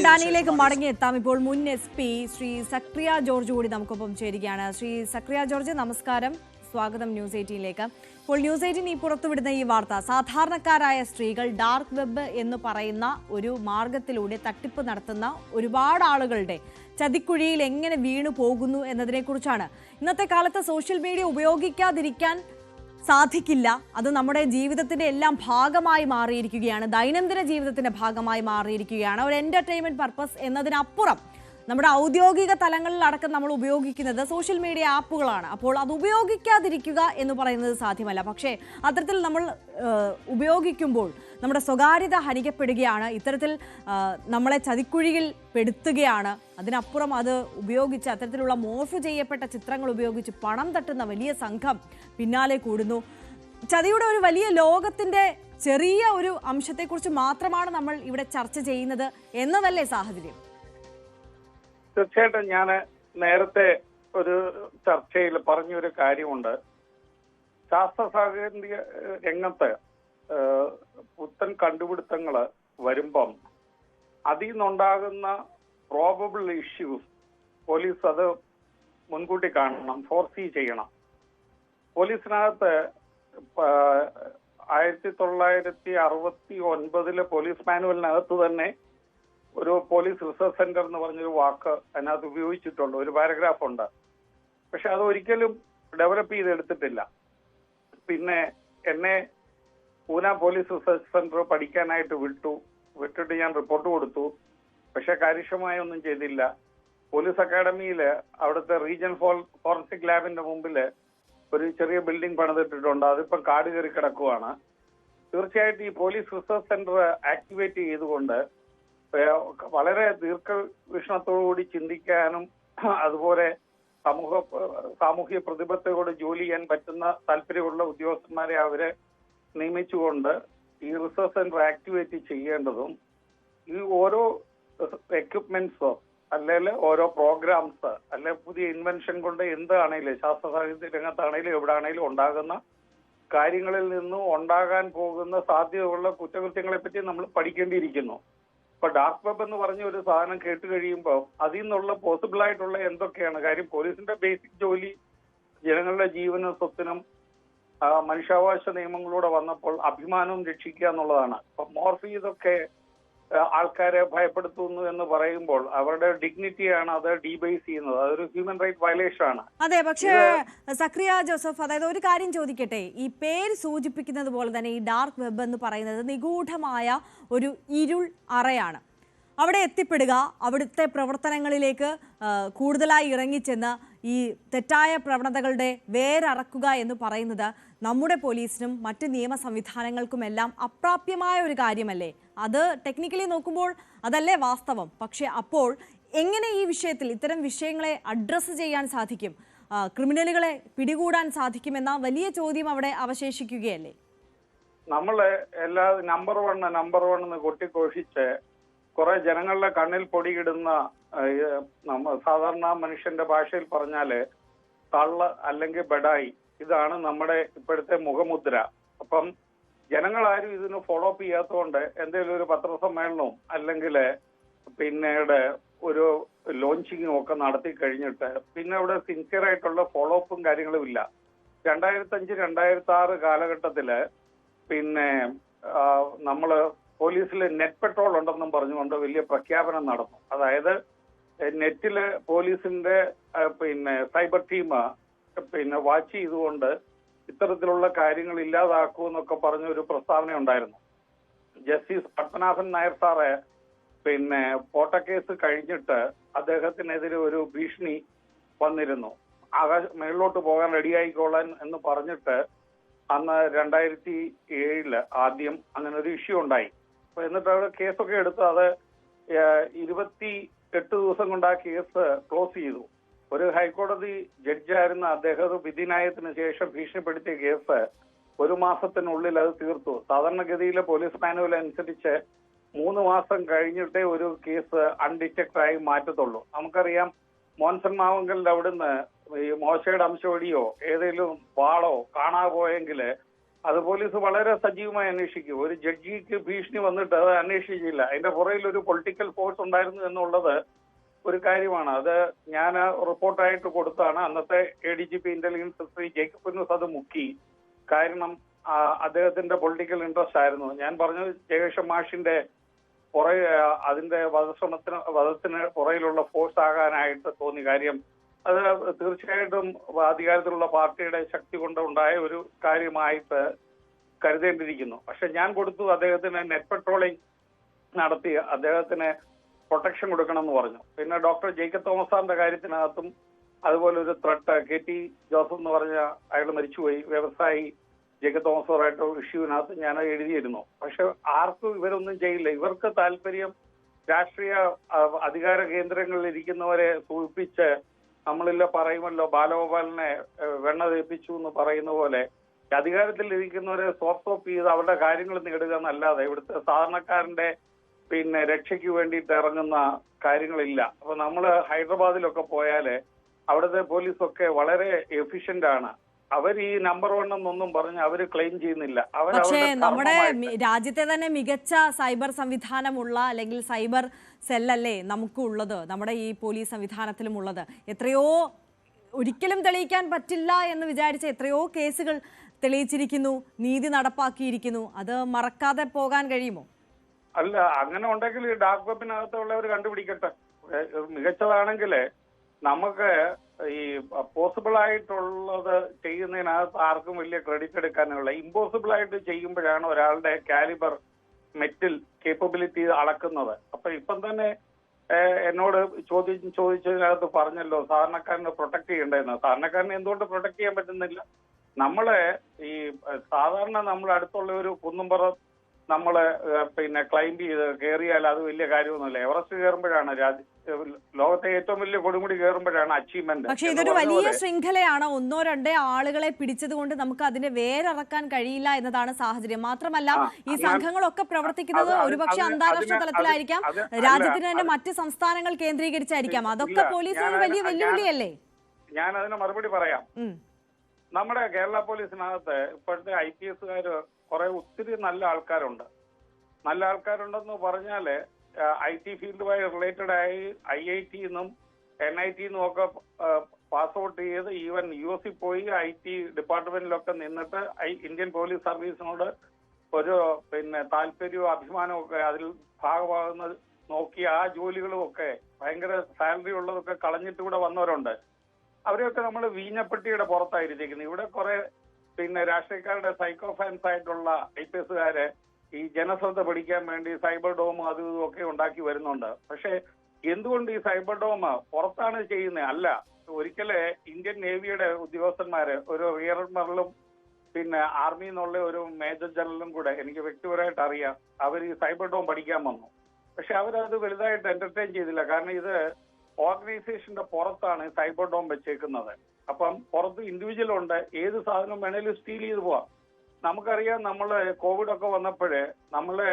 ഡാനിയിലേക്ക് മടങ്ങിയെത്താം. ഇപ്പോൾ മുൻ SP ശ്രീ സക്രിയ ജോർജ് കൂടി നമുക്കൊപ്പം ചേരുകയാണ്. ശ്രീ സക്രിയ ജോർജ്, നമസ്കാരം, സ്വാഗതം ന്യൂസ് 18ലേക്ക്. ഇപ്പോൾ ന്യൂസ് 18 ഈ പുറത്തുവിടുന്ന ഈ വാർത്ത, സാധാരണക്കാരായ സ്ത്രീകൾ ഡാർക്ക് വെബ് എന്ന് പറയുന്ന ഒരു മാർഗത്തിലൂടെ തട്ടിപ്പ് നടത്തുന്ന ഒരുപാട് ആളുകളുടെ ചതിക്കുഴിയിൽ എങ്ങനെ വീണു പോകുന്നു എന്നതിനെക്കുറിച്ചാണ്. ഇന്നത്തെ കാലത്ത് സോഷ്യൽ മീഡിയ ഉപയോഗിക്കാതിരിക്കാൻ സാധിക്കില്ല. അത് നമ്മുടെ ജീവിതത്തിന്റെ എല്ലാം ഭാഗമായി മാറിയിരിക്കുകയാണ്, ദൈനംദിന ജീവിതത്തിന്റെ ഭാഗമായി മാറിയിരിക്കുകയാണ്. ഒരു എന്റർടൈൻമെന്റ് പർപ്പസ് എന്നതിനപ്പുറം നമ്മുടെ ഔദ്യോഗിക തലങ്ങളിലടക്കം നമ്മൾ ഉപയോഗിക്കുന്നത് സോഷ്യൽ മീഡിയ ആപ്പുകളാണ്. അപ്പോൾ അത് ഉപയോഗിക്കാതിരിക്കുക എന്ന് പറയുന്നത് സാധ്യമല്ല. പക്ഷേ അത്തരത്തിൽ നമ്മൾ ഉപയോഗിക്കുമ്പോൾ നമ്മുടെ സ്വകാര്യത ഹനിക്കപ്പെടുകയാണ്, ഇത്തരത്തിൽ നമ്മളെ ചതിക്കുഴിയിൽ പെടുത്തുകയാണ്. അതിനപ്പുറം അത് ഉപയോഗിച്ച് അത്തരത്തിലുള്ള മോർഫ് ചെയ്യപ്പെട്ട ചിത്രങ്ങൾ ഉപയോഗിച്ച് പണം തട്ടുന്ന വലിയ സംഘം പിന്നാലെ കൂടുന്നു. ചതിയുടെ ഒരു വലിയ ലോകത്തിന്റെ ചെറിയ ഒരു അംശത്തെക്കുറിച്ച് മാത്രമാണ് നമ്മൾ ഇവിടെ ചർച്ച ചെയ്യുന്നത് എന്നതല്ലേ സാഹചര്യം? തീർച്ചയായിട്ടും ഞാൻ നേരത്തെ ഒരു ചർച്ചയിൽ പറഞ്ഞൊരു കാര്യമുണ്ട്. ശാസ്ത്ര സാങ്കേതിക രംഗത്ത് പുത്തൻ കണ്ടുപിടുത്തങ്ങൾ വരുമ്പം അതിൽ നിന്നുണ്ടാകുന്ന പ്രോബബിൾ ഇഷ്യൂസ് പോലീസ് അത് മുൻകൂട്ടി കാണണം, ഫോർസീ ചെയ്യണം. പോലീസിനകത്ത് 1969 പോലീസ് മാനുവലിനകത്ത് തന്നെ ഒരു പോലീസ് റിസർച്ച് സെന്റർ എന്ന് പറഞ്ഞൊരു വാക്ക് അതിനകത്ത് ഉപയോഗിച്ചിട്ടുണ്ട്, ഒരു പാരഗ്രാഫ് ഉണ്ട്. പക്ഷെ അത് ഒരിക്കലും ഡെവലപ്പ് ചെയ്തെടുത്തിട്ടില്ല. പിന്നെ എന്നെ പൂന പോലീസ് റിസർച്ച് സെന്റർ പഠിക്കാനായിട്ട് വിട്ടിട്ട് ഞാൻ റിപ്പോർട്ട് കൊടുത്തു. പക്ഷെ കാര്യക്ഷമമായി ഒന്നും ചെയ്തില്ല. പോലീസ് അക്കാഡമിയിൽ അവിടുത്തെ റീജിയണൽ ഫോറൻസിക് ലാബിന്റെ മുമ്പിൽ ഒരു ചെറിയ ബിൽഡിംഗ് പണിതിട്ടിട്ടുണ്ട്. അതിപ്പം കാട് കയറി കിടക്കുവാണ്. തീർച്ചയായിട്ടും ഈ പോലീസ് റിസർച്ച് സെന്റർ ആക്ടിവേറ്റ് ചെയ്തുകൊണ്ട് വളരെ ദീർഘവീക്ഷണത്തോടുകൂടി ചിന്തിക്കാനും അതുപോലെ സാമൂഹ്യ പ്രതിബദ്ധതയോട് ജോലി ചെയ്യാൻ പറ്റുന്ന താല്പര്യമുള്ള ഉദ്യോഗസ്ഥന്മാരെ അവരെ നിയമിച്ചുകൊണ്ട് ഈ റിസർച്ച് സെന്റർ ആക്ടിവേറ്റ് ചെയ്യേണ്ടതും, ഈ ഓരോ എക്യുപ്മെന്റ്സോ അല്ലെങ്കിൽ ഓരോ പ്രോഗ്രാംസ് അല്ലെ പുതിയ ഇൻവെൻഷൻ കൊണ്ട് എന്താണേലും ശാസ്ത്ര സാഹിത്യ രംഗത്താണേലും എവിടെ ആണേലും ഉണ്ടാകുന്ന കാര്യങ്ങളിൽ നിന്നും ഉണ്ടാകാൻ പോകുന്ന സാധ്യതയുള്ള കുറ്റകൃത്യങ്ങളെ പറ്റി നമ്മൾ പഠിക്കേണ്ടിയിരിക്കുന്നു. ഇപ്പൊ ഡാർക്ക് വെബ് എന്ന് പറഞ്ഞ ഒരു സാധനം കേട്ട് കഴിയുമ്പോൾ അതിൽ നിന്നുള്ള പോസിബിൾ ആയിട്ടുള്ള എന്തൊക്കെയാണ് കാര്യം. പോലീസിന്റെ ബേസിക് ജോലി ജനങ്ങളുടെ ജീവനും സ്വത്തിനും മനുഷ്യാവകാശ നിയമങ്ങളൂടെ വന്നപ്പോൾ അഭിമാനവും രക്ഷിക്കുക എന്നുള്ളതാണ്. അപ്പൊ മോർഫ് ഇതൊക്കെ ആൾക്കാരെ ഭയപ്പെടുത്തുന്നു എന്ന് പറയുമ്പോൾ അവരുടെ ഡിഗ്നിറ്റിയാണ് അത് ഡീബേസ് ചെയ്യുന്നത്. അതൊരു ഹ്യൂമൻ റൈറ്റ് വയലേഷൻ ആണ്. അതെ, പക്ഷേ സക്രിയ ജോസഫ്, അതായത് ഒരു കാര്യം ചോദിക്കട്ടെ, ഈ പേര് സൂചിപ്പിക്കുന്നത് പോലെ തന്നെ ഈ ഡാർക്ക് വെബ് എന്ന് പറയുന്നത് നിഗൂഢമായ ഒരു ഇരുൾ അറയാണ്. അവിടെ എത്തിപ്പെടുക, അവിടുത്തെ പ്രവർത്തനങ്ങളിലേക്ക് കൂടുതലായി ഇറങ്ങിച്ചെന്ന് ഈ തെറ്റായ പ്രവണതകളുടെ വേരറക്കുക എന്ന് പറയുന്നത് നമ്മുടെ പോലീസിനും മറ്റ് നിയമ സംവിധാനങ്ങൾക്കുമെല്ലാം അപ്രാപ്യമായ ഒരു കാര്യമല്ലേ? അത് ടെക്നിക്കലി നോക്കുമ്പോൾ അതല്ലേ വാസ്തവം. പക്ഷെ അപ്പോൾ എങ്ങനെ ഈ വിഷയത്തിൽ ഇത്തരം വിഷയങ്ങളെ അഡ്രസ്സ് ചെയ്യാൻ സാധിക്കും, ക്രിമിനലുകളെ പിടികൂടാൻ സാധിക്കുമെന്ന വലിയ ചോദ്യം അവിടെ അവശേഷിക്കുകയല്ലേ? നമ്മള് എല്ലാ നമ്പർ വൺ എന്ന് കൊട്ടിഘോഷിച്ച് കുറെ ജനങ്ങളുടെ കണ്ണിൽ പൊടിയിടുന്ന സാധാരണ മനുഷ്യന്റെ ഭാഷയിൽ പറഞ്ഞാല് തള്ള അല്ലെങ്കിൽ ബഡായി, ഇതാണ് നമ്മുടെ ഇപ്പോഴത്തെ മുഖമുദ്ര. അപ്പം ജനങ്ങളാരും ഇതിന് ഫോളോ അപ്പ് ചെയ്യാത്തതുകൊണ്ട് എന്തെങ്കിലും ഒരു പത്രസമ്മേളനവും അല്ലെങ്കിൽ പിന്നീട് ഒരു ലോഞ്ചിങ്ങും ഒക്കെ നടത്തി കഴിഞ്ഞിട്ട് പിന്നെ അവിടെ സിൻസിയർ ആയിട്ടുള്ള ഫോളോ അപ്പും കാര്യങ്ങളും ഇല്ല. 2005-2006 കാലഘട്ടത്തില് പിന്നെ നമ്മള് പോലീസിൽ നെറ്റ് പെട്രോൾ ഉണ്ടെന്നും പറഞ്ഞുകൊണ്ട് വലിയ പ്രഖ്യാപനം നടന്നു. അതായത് നെറ്റില് പോലീസിന്റെ പിന്നെ സൈബർ ടീം പിന്നെ വാച്ച് ചെയ്തുകൊണ്ട് ഇത്തരത്തിലുള്ള കാര്യങ്ങൾ ഇല്ലാതാക്കൂ എന്നൊക്കെ പറഞ്ഞ ഒരു പ്രസ്താവന ഉണ്ടായിരുന്നു. ജസ്റ്റിസ് പത്മനാഭൻ നായർ സാറ് പിന്നെ പോട്ടക്കേസ് കഴിഞ്ഞിട്ട് അദ്ദേഹത്തിനെതിരെ ഒരു ഭീഷണി വന്നിരുന്നു. മേളിലോട്ട് പോകാൻ റെഡിയായിക്കോളാൻ എന്ന് പറഞ്ഞിട്ട് അന്ന് 2007 ആദ്യം അങ്ങനെ ഒരു ഇഷ്യൂ ഉണ്ടായി. അപ്പൊ എന്നിട്ട് അവിടെ കേസൊക്കെ എടുത്ത് അത് 28 ദിവസം കൊണ്ട് ആ കേസ് ക്ലോസ് ചെയ്തു. ഒരു ഹൈക്കോടതി ജഡ്ജായിരുന്ന അദ്ദേഹം വിധിന്യായത്തിന് ശേഷം ഭീഷണിപ്പെടുത്തിയ കേസ് 1 മാസത്തിനുള്ളിൽ അത് തീർത്തു. സാധാരണഗതിയിലെ പോലീസ് മാനുവൽ അനുസരിച്ച് 3 മാസം കഴിഞ്ഞിട്ടേ ഒരു കേസ് അൺഡിറ്റക്ടറായി മാറ്റത്തുള്ളൂ. നമുക്കറിയാം മോൻസൺ മാവങ്കലിന്റെ അവിടുന്ന് ഈ മോശയുടെ അംശവടിയോ ഏതെങ്കിലും വാളോ കാണാതെ പോയെങ്കിൽ അത് പോലീസ് വളരെ സജീവമായി അന്വേഷിക്കും. ഒരു ജഡ്ജിക്ക് ഭീഷണി വന്നിട്ട് അത് അന്വേഷിച്ചില്ല. അതിന്റെ പുറകിൽ ഒരു പൊളിറ്റിക്കൽ ഫോഴ്സ് ഉണ്ടായിരുന്നു എന്നുള്ളത് ഒരു കാര്യമാണ്. അത് ഞാൻ റിപ്പോർട്ടായിട്ട് കൊടുത്താണ്. അന്നത്തെ ADGP ഇന്റലിജൻസ് ശ്രീ ജേക്കബ് അത് മുക്കി. കാരണം അദ്ദേഹത്തിന്റെ പൊളിറ്റിക്കൽ ഇൻട്രസ്റ്റ് ആയിരുന്നു. ഞാൻ പറഞ്ഞത് ജയകൃഷ്ണൻ മാഷിന്റെ അതിന്റെ വധത്തിന് പുറകിലുള്ള ഫോഴ്സ് ആകാനായിട്ട് തോന്നി. കാര്യം അത് തീർച്ചയായിട്ടും അധികാരത്തിലുള്ള പാർട്ടിയുടെ ശക്തി കൊണ്ട് ഉണ്ടായ ഒരു കാര്യമായിട്ട് കരുതേണ്ടിയിരിക്കുന്നു. പക്ഷെ ഞാൻ കൊടുത്തു അദ്ദേഹത്തിന് നെറ്റ് പെട്രോളിംഗ് നടത്തി അദ്ദേഹത്തിന് പ്രൊട്ടക്ഷൻ കൊടുക്കണം എന്ന് പറഞ്ഞു. പിന്നെ ഡോക്ടർ ജേക്കബ് തോമസ് സാറിന്റെ കാര്യത്തിനകത്തും അതുപോലെ ഒരു ത്രെട്ട് KT ജോസഫ് എന്ന് പറഞ്ഞ അയാൾ മരിച്ചുപോയി, വ്യവസായി ജേക്കബ് തോമസ് സാറായിട്ട് ഇഷ്യൂവിനകത്ത് ഞാൻ എഴുതിയിരുന്നു. പക്ഷെ ആർക്കും ഇവരൊന്നും ചെയ്യില്ല. ഇവർക്ക് താല്പര്യം രാഷ്ട്രീയ അധികാര കേന്ദ്രങ്ങളിൽ ഇരിക്കുന്നവരെ സൂചിപ്പിച്ച് നമ്മളില്ല പറയുമല്ലോ, ബാലഗോപാലിനെ വെണ്ണ തേപ്പിച്ചു എന്ന് പറയുന്ന പോലെ അധികാരത്തിൽ ഇരിക്കുന്നവരെ സോപ്പ് ചെയ്ത് അവരുടെ കാര്യങ്ങൾ നേടുക എന്നല്ലാതെ ഇവിടുത്തെ സാധാരണക്കാരന്റെ രക്ഷയ്ക്ക് വേണ്ടിയിട്ട് ഇറങ്ങുന്ന കാര്യങ്ങളില്ല. അപ്പൊ നമ്മള് ഹൈദരാബാദിലൊക്കെ പോയാല് അവിടുത്തെ പോലീസൊക്കെ വളരെ എഫിഷ്യന്റ് ആണ്. അവർ ഈ നമ്പർ 1 എന്നൊന്നും പറഞ്ഞ് അവര് ക്ലെയിം ചെയ്യുന്നില്ല. പക്ഷേ നമ്മുടെ രാജ്യത്തെ തന്നെ മികച്ച സൈബർ സംവിധാനമുള്ള അല്ലെങ്കിൽ സൈബർ സെല്ലല്ലേ നമുക്കുള്ളത്, നമ്മുടെ ഈ പോലീസ് സംവിധാനത്തിലും ഉള്ളത്. എത്രയോ ഒരിക്കലും തെളിയിക്കാൻ പറ്റില്ല എന്ന് വിചാരിച്ച എത്രയോ കേസുകൾ തെളിയിച്ചിരിക്കുന്നു, നീതി നടപ്പാക്കിയിരിക്കുന്നു. അത് മറക്കാതെ പോകാൻ കഴിയുമോ? അല്ല, അങ്ങനെ ഉണ്ടെങ്കിൽ ഡാർക്ക് വെബിനകത്തുള്ളവർ കണ്ടുപിടിക്കട്ടെ. മികച്ചതാണെങ്കിൽ നമുക്ക് ഈ പോസിബിൾ ആയിട്ടുള്ളത് ചെയ്യുന്നതിനകത്ത് ആർക്കും വലിയ ക്രെഡിറ്റ് എടുക്കാനുള്ള. ഇമ്പോസിബിൾ ആയിട്ട് ചെയ്യുമ്പോഴാണ് ഒരാളുടെ കാലിബർ മെറ്റൽ കേപ്പബിലിറ്റി അളക്കുന്നത്. അപ്പൊ ഇപ്പം തന്നെ എന്നോട് ചോദിച്ചതിനകത്ത് പറഞ്ഞല്ലോ സാധാരണക്കാരനെ പ്രൊട്ടക്ട് ചെയ്യേണ്ടതെന്ന്. സാധാരണക്കാരനെ എന്തുകൊണ്ട് പ്രൊട്ടക്ട് ചെയ്യാൻ പറ്റുന്നില്ല? നമ്മളെ ഈ സാധാരണ നമ്മൾ അടുത്തുള്ള ഒരു കുന്നുംപുറം നമ്മള് ക്ലൈംബ് ചെയ്ത് കയറിയാൽ അത് വലിയ കാര്യമൊന്നുമില്ല. എവറസ്റ്റ് കയറുമ്പോഴാണ് ലോകത്തെ ഏറ്റവും വലിയ കൊടുമുടി കയറുമ്പോഴാണ് അച്ചീവ്മെന്റ്. പക്ഷെ ഇതൊരു വലിയ ശൃംഖലയാണ്. 1-2 ആളുകളെ പിടിച്ചത് കൊണ്ട് നമുക്ക് അതിനെ വേരറക്കാൻ കഴിയില്ല എന്നതാണ് സാഹചര്യം. മാത്രമല്ല ഈ സംഘങ്ങളൊക്കെ പ്രവർത്തിക്കുന്നത് ഒരുപക്ഷെ അന്താരാഷ്ട്ര തലത്തിലായിരിക്കാം, രാജ്യത്തിന് തന്നെ മറ്റ് സംസ്ഥാനങ്ങൾ കേന്ദ്രീകരിച്ചായിരിക്കാം. അതൊക്കെ പോലീസിന് വലിയ വെല്ലുവിളിയല്ലേ? ഞാൻ അതിന് മറുപടി പറയാം. നമ്മുടെ കേരള പോലീസിനകത്ത് ഇപ്പോഴത്തെ IPSകാര് ഒത്തിരി നല്ല ആൾക്കാരുണ്ട്. നല്ല ആൾക്കാരുണ്ടെന്ന് പറഞ്ഞാല് IT ഫീൽഡുമായി റിലേറ്റഡ് ആയി IIT നിന്നും NIT നിന്നും ഒക്കെ പാസ് ഔട്ട് ചെയ്ത് ഈവൻ US പോയി IT ഡിപ്പാർട്ട്മെന്റിലൊക്കെ നിന്നിട്ട് ഇന്ത്യൻ പോലീസ് സർവീസിനോട് ഒരു താല്പര്യവും അഭിമാനവും ഒക്കെ അതിൽ ഭാഗമാകുന്നത് നോക്കി ആ ജോലികളും ഒക്കെ ഭയങ്കര സാലറി ഉള്ളതൊക്കെ കളഞ്ഞിട്ട് ഇവിടെ വന്നവരുണ്ട്. അവരെയൊക്കെ നമ്മൾ വീഞ്ഞപ്പെട്ടിയുടെ പുറത്തായിരിക്കുന്നത്. ഇവിടെ കുറെ രാഷ്ട്രീയക്കാരുടെ സൈക്കോ ഫാൻസ് ആയിട്ടുള്ള IPSകാര് ഈ ജനശ്രദ്ധ പിടിക്കാൻ വേണ്ടി സൈബർ ഡോം അതും ഇതും ഒക്കെ ഉണ്ടാക്കി വരുന്നുണ്ട്. പക്ഷെ എന്തുകൊണ്ട് ഈ സൈബർ ഡോം പുറത്താണ് ചെയ്യുന്നത്? അല്ല, ഒരിക്കലെ ഇന്ത്യൻ നേവിയുടെ ഉദ്യോഗസ്ഥന്മാര് ഒരു റിയർ അഡ്മിറലും ആർമി എന്നുള്ള ഒരു മേജർ ജനറലും കൂടെ എനിക്ക് വ്യക്തിപരമായിട്ട് അറിയാം, അവർ ഈ സൈബർ ഡോം പഠിക്കാൻ വന്നു. പക്ഷെ അവരത് വലുതായിട്ട് എന്റർടൈൻ ചെയ്തില്ല. കാരണം ഇത് ഓർഗനൈസേഷന്റെ പുറത്താണ് സൈബർ ഡോം വെച്ചേക്കുന്നത്. അപ്പം പുറത്ത് ഇൻഡിവിജ്വൽ ഉണ്ട്, ഏത് സാധനം വേണേലും സ്റ്റീൽ ചെയ്ത് പോവാം. നമുക്കറിയാം, നമ്മള് കോവിഡ് ഒക്കെ വന്നപ്പോഴേ നമ്മള്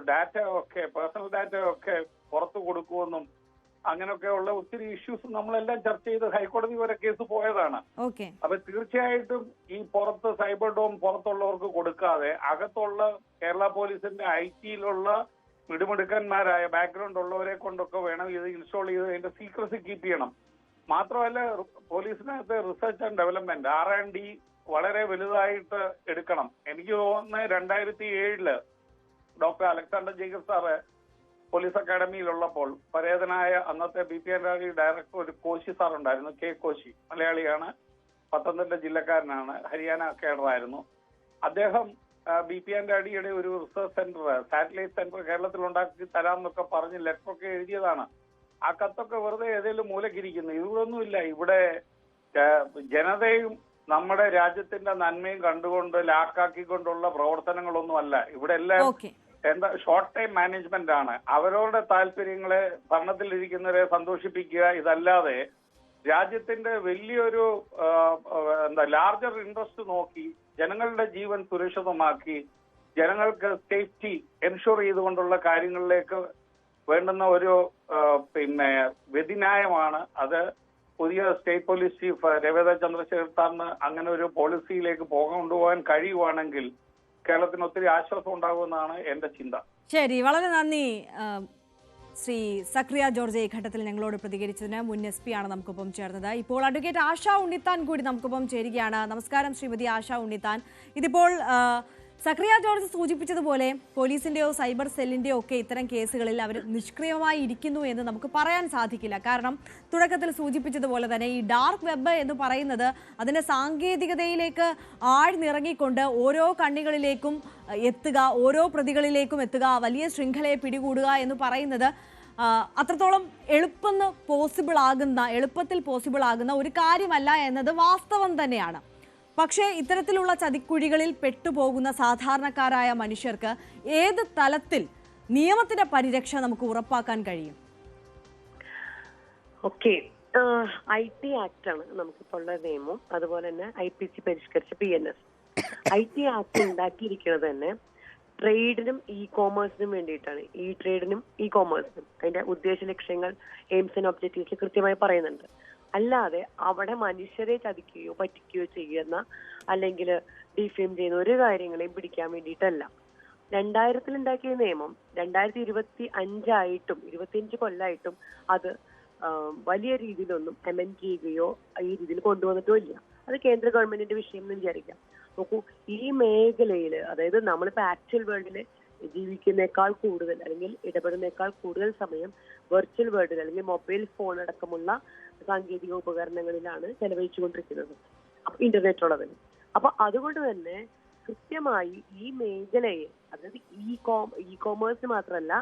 ഡാറ്റ ഒക്കെ പേഴ്സണൽ ഡാറ്റ ഒക്കെ പുറത്തു കൊടുക്കുമെന്നും അങ്ങനെയൊക്കെ ഉള്ള ഒത്തിരി ഇഷ്യൂസ് നമ്മളെല്ലാം ചർച്ച ചെയ്ത് ഹൈക്കോടതി വരെ കേസ് പോയതാണ്. അപ്പൊ തീർച്ചയായിട്ടും ഈ പുറത്ത് സൈബർ ഡോം പുറത്തുള്ളവർക്ക് കൊടുക്കാതെ അകത്തുള്ള കേരള പോലീസിന്റെ IT-യിലുള്ള മിടുമിടുക്കന്മാരായ ബാക്ക്ഗ്രൗണ്ട് ഉള്ളവരെ കൊണ്ടൊക്കെ വേണം ഇത് ഇൻസ്റ്റാൾ ചെയ്ത് അതിന്റെ സീക്രസി കീപ്പ് ചെയ്യണം. മാത്രമല്ല പോലീസിനകത്ത് റിസർച്ച് ആൻഡ് ഡെവലപ്മെന്റ് R&D വളരെ വലുതായിട്ട് എടുക്കണം. എനിക്ക് തോന്നുന്നത് 2007 doctor Alexander Jacob sir police അക്കാഡമിയിലുള്ളപ്പോൾ പരേതനായ അന്നത്തെ BPNRD ഡയറക്ടർ ഒരു കോശി സാർ ഉണ്ടായിരുന്നു, K കോശി, മലയാളിയാണ്, പത്തനംതിട്ട ജില്ലക്കാരനാണ്, ഹരിയാന കേഡറായിരുന്നു. അദ്ദേഹം BPNRDയുടെ ഒരു റിസർച്ച് സെന്റർ, സാറ്റലൈറ്റ് സെന്റർ കേരളത്തിൽ ഉണ്ടാക്കി തരാമെന്നൊക്കെ പറഞ്ഞ് ലെറ്ററൊക്കെ എഴുതിയതാണ്. ആ കത്തൊക്കെ വെറുതെ ഏതെങ്കിലും മൂലക്കിരിക്കുന്നു. ഇതൊന്നുമില്ല. ഇവിടെ ജനതയും നമ്മുടെ രാജ്യത്തിന്റെ നന്മയും കണ്ടുകൊണ്ട് ലാക്കാക്കിക്കൊണ്ടുള്ള പ്രവർത്തനങ്ങളൊന്നുമല്ല. ഇവിടെ എല്ലാം എന്താ ഷോർട്ട് ടൈം മാനേജ്മെന്റ് ആണ്. അവരവരുടെ താല്പര്യങ്ങളെ ഭരണത്തിലിരിക്കുന്നവരെ സന്തോഷിപ്പിക്കുക. ഇതല്ലാതെ രാജ്യത്തിന്റെ വലിയൊരു ലാർജർ ഇൻട്രസ്റ്റ് നോക്കി ജനങ്ങളുടെ ജീവൻ സുരക്ഷിതമാക്കി ജനങ്ങൾക്ക് സേഫ്റ്റി എൻഷുർ ചെയ്തുകൊണ്ടുള്ള കാര്യങ്ങളിലേക്ക് വേണ്ടുന്ന ഒരു വ്യതിന്യായമാണ് അത്. പുതിയ state police chief Ravindra Chandrasekhar സാറിന് അങ്ങനെ ഒരു പോളിസിയിലേക്ക് കൊണ്ടുപോകാൻ കഴിയുവാണെങ്കിൽ കേരളത്തിന് ഒത്തിരി ആശ്വാസം ഉണ്ടാകുമെന്നാണ് എന്റെ ചിന്ത. ശരി, വളരെ നന്ദി ശ്രീ സക്രിയ ജോർജ് ഈ ഘട്ടത്തിൽ ഞങ്ങളോട് പ്രതികരിച്ചതിന്. മുൻ SP ആണ് നമുക്കൊപ്പം ചേർന്നത്. ഇപ്പോൾ അഡ്വക്കേറ്റ് ആശ ഉണ്ണിത്താൻ കൂടി നമുക്കൊപ്പം ചേരുകയാണ്. നമസ്കാരം ശ്രീമതി ആശ ഉണ്ണിത്താൻ. ഇതിപ്പോൾ സക്രിയ ജോർജ് സൂചിപ്പിച്ചതുപോലെ പോലീസിന്റെയോ സൈബർ സെല്ലിന്റെയോ ഒക്കെ ഇത്തരം കേസുകളിൽ അവർ നിഷ്ക്രിയമായി ഇരിക്കുന്നു എന്ന് നമുക്ക് പറയാൻ സാധിക്കില്ല. കാരണം തുടക്കത്തിൽ സൂചിപ്പിച്ചതുപോലെ തന്നെ ഈ ഡാർക്ക് വെബ് എന്ന് പറയുന്നത് അതിന്റെ സാങ്കേതികതയിലേക്ക് ആഴ്ന്നിറങ്ങിക്കൊണ്ട് ഓരോ കണ്ണികളിലേക്കും എത്തുക, ഓരോ പ്രതികളിലേക്കും എത്തുക, വലിയ ശൃംഖലയെ പിടികൂടുക എന്ന് പറയുന്നത് അത്രത്തോളം എളുപ്പത്തിൽ പോസിബിൾ ആകുന്ന ഒരു കാര്യമല്ല എന്നത് വാസ്തവം തന്നെയാണ്. പക്ഷേ ഇത്തരത്തിലുള്ള ചതിക്കുഴികളിൽ പെട്ടുപോകുന്ന സാധാരണക്കാരായ മനുഷ്യർക്ക് ഏത് തലത്തിൽ നിയമത്തിന്റെ പരിരക്ഷ നമുക്ക് ഉറപ്പാക്കാൻ കഴിയും? IT ആക്ട് ആണ് നമുക്കിപ്പോൾ ഉള്ള നിയമം. അതുപോലെ തന്നെ IPC പരിഷ്കരിച്ച PNS. IT ആക്ട് ഉണ്ടാക്കിയിരിക്കുന്നത് തന്നെ ട്രേഡിനും കോമേഴ്സിനും വേണ്ടിയിട്ടാണ്. ഈ ട്രേഡിനും കോമേഴ്സിനും അതിന്റെ ഉദ്ദേശ ലക്ഷ്യങ്ങൾ, എയിംസ് ആൻഡ് ഒബ്ജക്റ്റീവ്സ് കൃത്യമായി പറയുന്നുണ്ട്. അല്ലാതെ അവിടെ മനുഷ്യരെ ചതിക്കുകയോ പറ്റിക്കുകയോ ചെയ്യുന്ന അല്ലെങ്കിൽ ഡിഫെയിം ചെയ്യുന്ന ഒരു കാര്യങ്ങളെയും പിടിക്കാൻ വേണ്ടിയിട്ടല്ല. 2000 ഉണ്ടാക്കിയ നിയമം 2025 25 കൊല്ലമായിട്ടും അത് വലിയ രീതിയിലൊന്നും അമെൻഡ് ചെയ്യുകയോ ഈ രീതിയിൽ കൊണ്ടുവന്നിട്ടോ ഇല്ല. അത് കേന്ദ്ര ഗവൺമെന്റിന്റെ വിഷയം എന്ന് വിചാരിക്കാം. നോക്കൂ, ഈ മേഖലയിൽ അതായത് നമ്മളിപ്പോ ആക്ച്വൽ വേൾഡിൽ ജീവിക്കുന്നേക്കാൾ കൂടുതൽ അല്ലെങ്കിൽ ഇടപെടുന്നേക്കാൾ കൂടുതൽ സമയം വെർച്വൽ വേൾഡിൽ അല്ലെങ്കിൽ മൊബൈൽ ഫോൺ അടക്കമുള്ള സാങ്കേതിക ഉപകരണങ്ങളിലാണ് ചെലവഴിച്ചുകൊണ്ടിരിക്കുന്നത്, ഇന്റർനെറ്റ് ഉള്ളതിന്. അപ്പൊ അതുകൊണ്ട് തന്നെ കൃത്യമായി ഈ മേഖലയെ, അതായത് ഇ കോമേഴ്സ് മാത്രമല്ല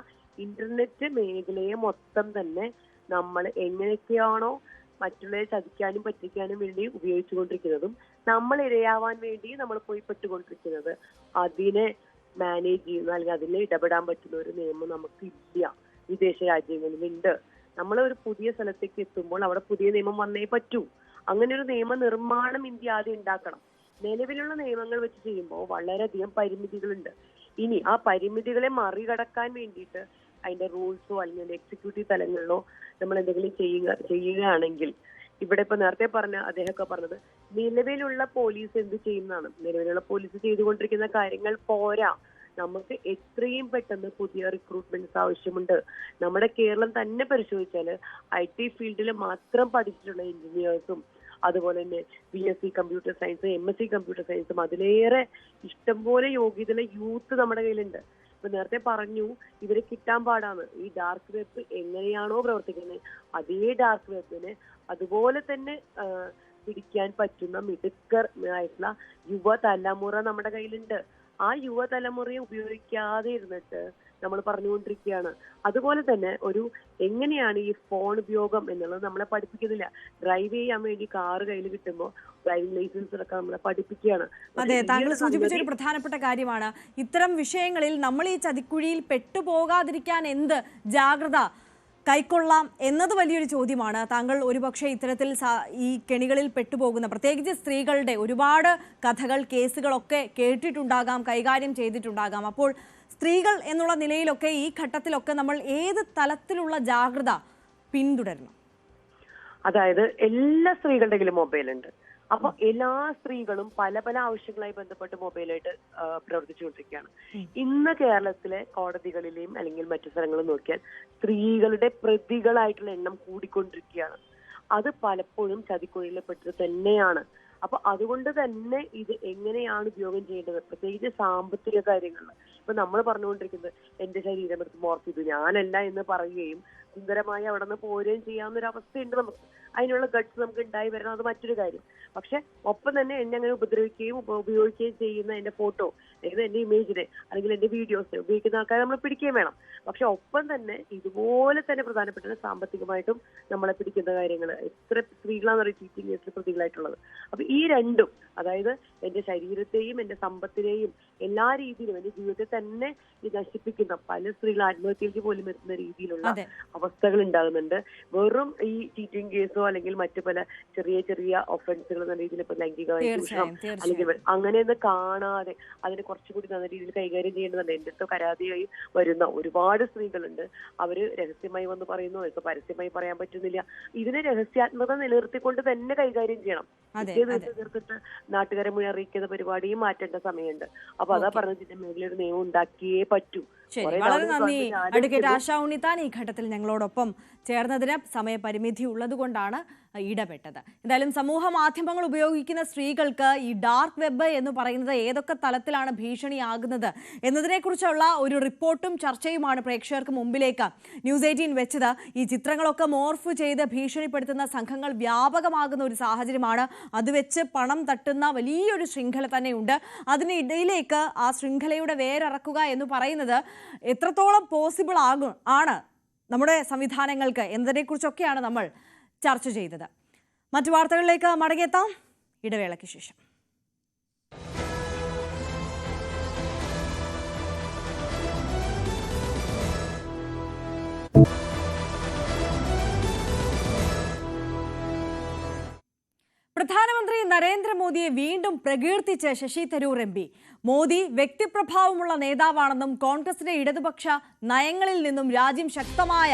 ഇന്റർനെറ്റ് മേഖലയെ മൊത്തം തന്നെ നമ്മൾ എങ്ങനെയൊക്കെയാണോ മറ്റുള്ളവരെ ചതിക്കാനും പറ്റിക്കാനും വേണ്ടി ഉപയോഗിച്ചുകൊണ്ടിരിക്കുന്നതും നമ്മൾ ഇരയാവാൻ വേണ്ടി നമ്മൾ പോയി പെട്ടുകൊണ്ടിരിക്കുന്നത്, അതിനെ മാനേജ് ചെയ്യുന്ന അല്ലെങ്കിൽ അതിൽ ഇടപെടാൻ പറ്റുന്ന ഒരു നിയമം നമുക്ക് ഇല്ല. വിദേശ രാജ്യങ്ങളിലുണ്ട്. നമ്മൾ ഒരു പുതിയ സ്ഥലത്തേക്ക് എത്തുമ്പോൾ അവിടെ പുതിയ നിയമം വന്നേ പറ്റൂ. അങ്ങനെ ഒരു നിയമ നിർമ്മാണം ഇന്ത്യ ആദ്യം ഉണ്ടാക്കണം. നിലവിലുള്ള നിയമങ്ങൾ വെച്ച് ചെയ്യുമ്പോൾ വളരെയധികം പരിമിതികളുണ്ട്. ഇനി ആ പരിമിതികളെ മറികടക്കാൻ വേണ്ടിയിട്ട് അതിന്റെ റൂൾസോ അല്ലെങ്കിൽ എക്സിക്യൂട്ടീവ് തലങ്ങളിലോ നമ്മൾ എന്തെങ്കിലും ചെയ്യുകയാണെങ്കിൽ, ഇവിടെ ഇപ്പൊ നേരത്തെ അദ്ദേഹമൊക്കെ പറഞ്ഞത് നിലവിലുള്ള പോലീസ് എന്ത് ചെയ്യുന്നതാണ്. നിലവിലുള്ള പോലീസ് ചെയ്തുകൊണ്ടിരിക്കുന്ന കാര്യങ്ങൾ പോരാ. നമുക്ക് എത്രയും പെട്ടെന്ന് പുതിയ റിക്രൂട്ട്മെന്റ്സ് ആവശ്യമുണ്ട്. നമ്മുടെ കേരളം തന്നെ പരിശോധിച്ചാല് IT ഫീൽഡിൽ മാത്രം പഠിച്ചിട്ടുള്ള എഞ്ചിനീയേഴ്സും അതുപോലെ തന്നെ BSc computer science, MSc computer സയൻസും അതിലേറെ ഇഷ്ടംപോലെ യോഗ്യതയുള്ള യൂത്ത് നമ്മുടെ കയ്യിലുണ്ട്. ഇപ്പൊ നേരത്തെ പറഞ്ഞു ഇവരെ കിട്ടാൻ പാടാണ്. ഈ ഡാർക്ക് വെബ് എങ്ങനെയാണോ പ്രവർത്തിക്കുന്നത് അതേ ഡാർക്ക് വെബിനെ അതുപോലെ തന്നെ പിടിക്കാൻ പറ്റുന്ന മിടുക്കർ ആയിട്ടുള്ള യുവതലമുറ നമ്മുടെ കയ്യിലുണ്ട്. ആ യുവതലമുറയെ ഉപയോഗിക്കാതെ ഇരുന്നിട്ട് നമ്മൾ പറഞ്ഞുകൊണ്ടിരിക്കുകയാണ്. അതുപോലെ തന്നെ എങ്ങനെയാണ് ഈ ഫോൺ ഉപയോഗം എന്നുള്ളത് നമ്മളെ പഠിപ്പിക്കുന്നില്ല. ഡ്രൈവ് ചെയ്യാൻ വേണ്ടി കാറ് കയ്യിൽ കിട്ടുമ്പോൾ ഡ്രൈവിംഗ് ലൈസൻസ് ഒക്കെ നമ്മളെ പഠിപ്പിക്കുകയാണ്. അതെ, താങ്കൾ സൂചിപ്പിച്ച ഒരു പ്രധാനപ്പെട്ട കാര്യമാണ്. ഇത്തരം വിഷയങ്ങളിൽ നമ്മൾ ഈ ചതിക്കുഴിയിൽ പെട്ടുപോകാതിരിക്കാൻ എന്ത് ജാഗ്രത കൈക്കൊള്ളാം എന്നത് വലിയൊരു ചോദ്യമാണ്. താങ്കൾ ഒരുപക്ഷെ ഇത്തരത്തിൽ ഈ കെണികളിൽ പെട്ടുപോകുന്ന പ്രത്യേകിച്ച് സ്ത്രീകളുടെ ഒരുപാട് കഥകൾ, കേസുകളൊക്കെ കേട്ടിട്ടുണ്ടാകാം, കൈകാര്യം ചെയ്തിട്ടുണ്ടാകാം. അപ്പോൾ സ്ത്രീകൾ എന്നുള്ള നിലയിലൊക്കെ ഈ ഘട്ടത്തിലൊക്കെ നമ്മൾ ഏത് തലത്തിലുള്ള ജാഗ്രത പിന്തുടരണം? അതായത് എല്ലാ സ്ത്രീകളുടെ കയ്യിലും മൊബൈലുണ്ട്. അപ്പൊ എല്ലാ സ്ത്രീകളും പല പല ആവശ്യങ്ങളായി ബന്ധപ്പെട്ട് മൊബൈലായിട്ട് പ്രവർത്തിച്ചുകൊണ്ടിരിക്കുകയാണ്. ഇന്ന് കേരളത്തിലെ കോടതികളിലെയും അല്ലെങ്കിൽ മറ്റു സ്ഥലങ്ങളും നോക്കിയാൽ സ്ത്രീകളുടെ പ്രതികളായിട്ടുള്ള എണ്ണം കൂടിക്കൊണ്ടിരിക്കുകയാണ്. അത് പലപ്പോഴും ചതിക്കുഴിയിൽപ്പെട്ടത് തന്നെയാണ്. അപ്പൊ അതുകൊണ്ട് തന്നെ ഇത് എങ്ങനെയാണ് ഉപയോഗം ചെയ്യേണ്ടത്, പ്രത്യേകിച്ച് സാമ്പത്തിക കാര്യങ്ങളിൽ. ഇപ്പൊ നമ്മൾ പറഞ്ഞുകൊണ്ടിരിക്കുന്നത് എന്റെ ശരീരം എടുത്ത് മോർഫ് ചെയ്തു, ഞാനല്ല എന്ന് പറയുകയും സുന്ദരമായി അവിടെ നിന്ന് പോരുകയും ചെയ്യാവുന്ന ഒരു അവസ്ഥയുണ്ട് നമുക്ക്. അതിനുള്ള ഗട്ട്സ് നമുക്ക് ഉണ്ടായി വരണം, അത് മറ്റൊരു കാര്യം. പക്ഷെ ഒപ്പം തന്നെ എന്നെ അങ്ങനെ ഉപദ്രവിക്കുകയും ഉപയോഗിക്കുകയും ചെയ്യുന്ന എന്റെ ഫോട്ടോ, അതായത് എന്റെ ഇമേജിനെ അല്ലെങ്കിൽ എന്റെ വീഡിയോസിനെ ഉപയോഗിക്കുന്ന ആൾക്കാരെ നമ്മൾ പിടിക്കുകയും വേണം. പക്ഷെ ഒപ്പം തന്നെ ഇതുപോലെ തന്നെ പ്രധാനപ്പെട്ട സാമ്പത്തികമായിട്ടും നമ്മളെ പിടിക്കുന്ന കാര്യങ്ങൾ എത്ര സ്ത്രീകളാന്ന് പറയുക ചീറ്റിംഗ് കേസിൽ പ്രതികളായിട്ടുള്ളത്. അപ്പൊ ഈ രണ്ടും, അതായത് എന്റെ ശരീരത്തെയും എന്റെ സമ്പത്തിനെയും എല്ലാ രീതിയിലും എന്റെ ജീവിതത്തെ തന്നെ നശിപ്പിക്കുന്ന പല സ്ത്രീകൾ ആത്മഹത്യയിലേക്ക് പോലും എത്തുന്ന രീതിയിലുള്ള അവസ്ഥകൾ ഉണ്ടാകുന്നുണ്ട്. വെറും ഈ ചീറ്റിംഗ് കേസോ അല്ലെങ്കിൽ മറ്റു പല ചെറിയ ചെറിയ ഒഫൻസുകൾ എന്ന രീതിയിൽ ഇപ്പൊ ലൈംഗികമായി ചൂഷണം അല്ലെങ്കിൽ അങ്ങനെയൊന്നും കാണാതെ അതിനെ കുറച്ചുകൂടി നല്ല രീതിയിൽ കൈകാര്യം ചെയ്യേണ്ടതുണ്ട്. എന്റെ അടുത്ത് പരാതിയായി വരുന്ന ഒരുപാട് സ്ത്രീകളുണ്ട്. അവര് രഹസ്യമായി വന്ന് പറയുന്നു, അവർക്ക് പരസ്യമായി പറയാൻ പറ്റുന്നില്ല. ഇതിനെ രഹസ്യാത്മകത നിലനിർത്തിക്കൊണ്ട് തന്നെ കൈകാര്യം ചെയ്യണം. തീർത്തിട്ട് നാട്ടുകാരെ മുന്നിൽ അറിയിക്കുന്ന പരിപാടിയും മാറ്റേണ്ട സമയമുണ്ട്. അപ്പൊ അതാ പറഞ്ഞതിന്റെ മേഖലയിൽ ഒരു നിയമം ഉണ്ടാക്കിയേ പറ്റൂ. ശരി, വളരെ നന്ദി അഡ്വക്കേറ്റ് ആശാ ഉണ്ണിത്താൻ ഈ ഘട്ടത്തിൽ ഞങ്ങളോടൊപ്പം ചേർന്നതിന്. സമയപരിമിതി ഉള്ളതുകൊണ്ടാണ് ഇടപെട്ടത്. എന്തായാലും സമൂഹ മാധ്യമങ്ങൾ ഉപയോഗിക്കുന്ന സ്ത്രീകൾക്ക് ഈ ഡാർക്ക് വെബ് എന്ന് പറയുന്നത് ഏതൊക്കെ തലത്തിലാണ് ഭീഷണിയാകുന്നത് എന്നതിനെക്കുറിച്ചുള്ള ഒരു റിപ്പോർട്ടും ചർച്ചയുമാണ് പ്രേക്ഷകർക്ക് മുമ്പിലേക്ക് ന്യൂസ് 18 വെച്ചത്. ഈ ചിത്രങ്ങളൊക്കെ മോർഫ് ചെയ്ത് ഭീഷണിപ്പെടുത്തുന്ന സംഘങ്ങൾ വ്യാപകമാകുന്ന ഒരു സാഹചര്യമാണ്. അത് വെച്ച് പണം തട്ടുന്ന വലിയൊരു ശൃംഖല തന്നെയുണ്ട്. അതിനിടയിലേക്ക് ആ ശൃംഖലയുടെ വേരറക്കുക എന്ന് പറയുന്നത് എത്രത്തോളം പോസിബിൾ ആണ് നമ്മുടെ സംവിധാനങ്ങൾക്ക് എന്നതിനെക്കുറിച്ചൊക്കെയാണ് നമ്മൾ ചർച്ച ചെയ്തത്. മറ്റു വാർത്തകളിലേക്ക് മടങ്ങിയെത്താം ഇടവേളയ്ക്ക് ശേഷം. പ്രധാനമന്ത്രി നരേന്ദ്രമോദിയെ വീണ്ടും പ്രകീർത്തിച്ച് ശശി തരൂർ MP. മോദി വ്യക്തിപ്രഭാവമുള്ള നേതാവാണെന്നും കോൺഗ്രസിന്റെ ഇടതുപക്ഷ നയങ്ങളിൽ നിന്നും രാജ്യം ശക്തമായ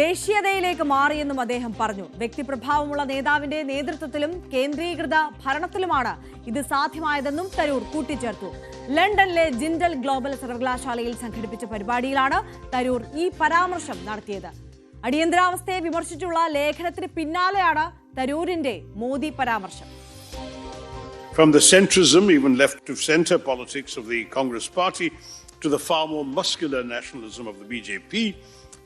ദേശീയതയിലേക്ക് മാറിയെന്നും അദ്ദേഹം പറഞ്ഞു. വ്യക്തിപ്രഭാവമുള്ള നേതാവിന്റെ നേതൃത്വത്തിലും കേന്ദ്രീകൃത ഭരണത്തിലുമാണ് ഇത് സാധ്യമായതെന്നും തരൂർ കൂട്ടിച്ചേർത്തു. ലണ്ടനിലെ ജിൻഡൽ ഗ്ലോബൽ സർവകലാശാലയിൽ സംഘടിപ്പിച്ച പരിപാടിയിലാണ് തരൂർ ഈ പരാമർശം നടത്തിയത്. അടിയന്തരാവസ്ഥയെ വിമർശിച്ചുള്ള ലേഖനത്തിന് പിന്നാലെയാണ് തരൂരിന്റെ മോദി പരാമർശം. From the centrism, even left to center politics of the Congress party, to the far more muscular nationalism of the BJP,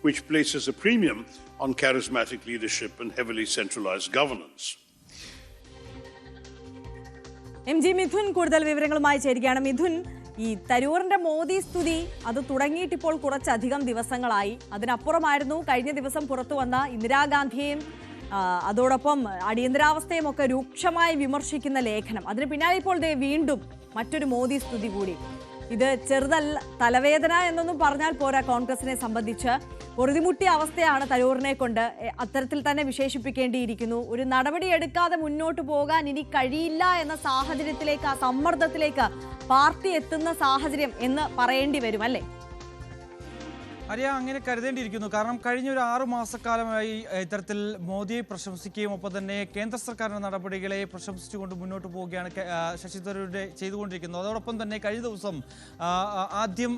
which places a premium on charismatic leadership and heavily centralized governance. MG Mithun കൂടുതൽ വിവരങ്ങളുമായി ചേരുകയാണ്. മിഥുൻ, ഈ തരൂറിന്റെ മോദി സ്തുതി അത് തുടങ്ങിയിട്ടിപ്പോൾ കുറച്ചധികം ദിവസങ്ങളായി. അതിനപ്പുറമായിരുന്നു കഴിഞ്ഞ ദിവസം പുറത്തു വന്ന ഇന്ദിരാഗാന്ധിയെയും അതോടൊപ്പം അടിയന്തരാവസ്ഥയും ഒക്കെ രൂക്ഷമായി വിമർശിക്കുന്ന ലേഖനം. അതിന് പിന്നാലെ ഇപ്പോൾ വീണ്ടും മറ്റൊരു മോദി സ്തുതി കൂടി. ഇത് ചെറുതല്ല, തലവേദന എന്നൊന്നും പറഞ്ഞാൽ പോരാ. കോൺഗ്രസിനെ സംബന്ധിച്ച് പൊറുതിമുട്ടിയ അവസ്ഥയാണ് തരൂറിനെ കൊണ്ട് അത്തരത്തിൽ തന്നെ വിശേഷിപ്പിക്കേണ്ടിയിരിക്കുന്നു. ഒരു നടപടി എടുക്കാതെ മുന്നോട്ട് പോകാൻ ഇനി കഴിയില്ല എന്ന സാഹചര്യത്തിലേക്ക്, ആ സമ്മർദ്ദത്തിലേക്ക് പാർട്ടി എത്തുന്ന സാഹചര്യം എന്ന് പറയേണ്ടി വരും അല്ലേ? അങ്ങനെ കരുതേണ്ടിയിരിക്കുന്നു. കാരണം കഴിഞ്ഞ ഒരു 6 മാസക്കാലമായി ഇത്തരത്തിൽ മോദിയെ പ്രശംസിക്കുകയും ഒപ്പം തന്നെ കേന്ദ്ര സർക്കാരിന്റെ നടപടികളെ പ്രശംസിച്ചുകൊണ്ട് മുന്നോട്ട് പോവുകയാണ് ശശി തരൂരിന്റെ ചെയ്തുകൊണ്ടിരിക്കുന്നത്. അതോടൊപ്പം തന്നെ കഴിഞ്ഞ ദിവസം ആദ്യം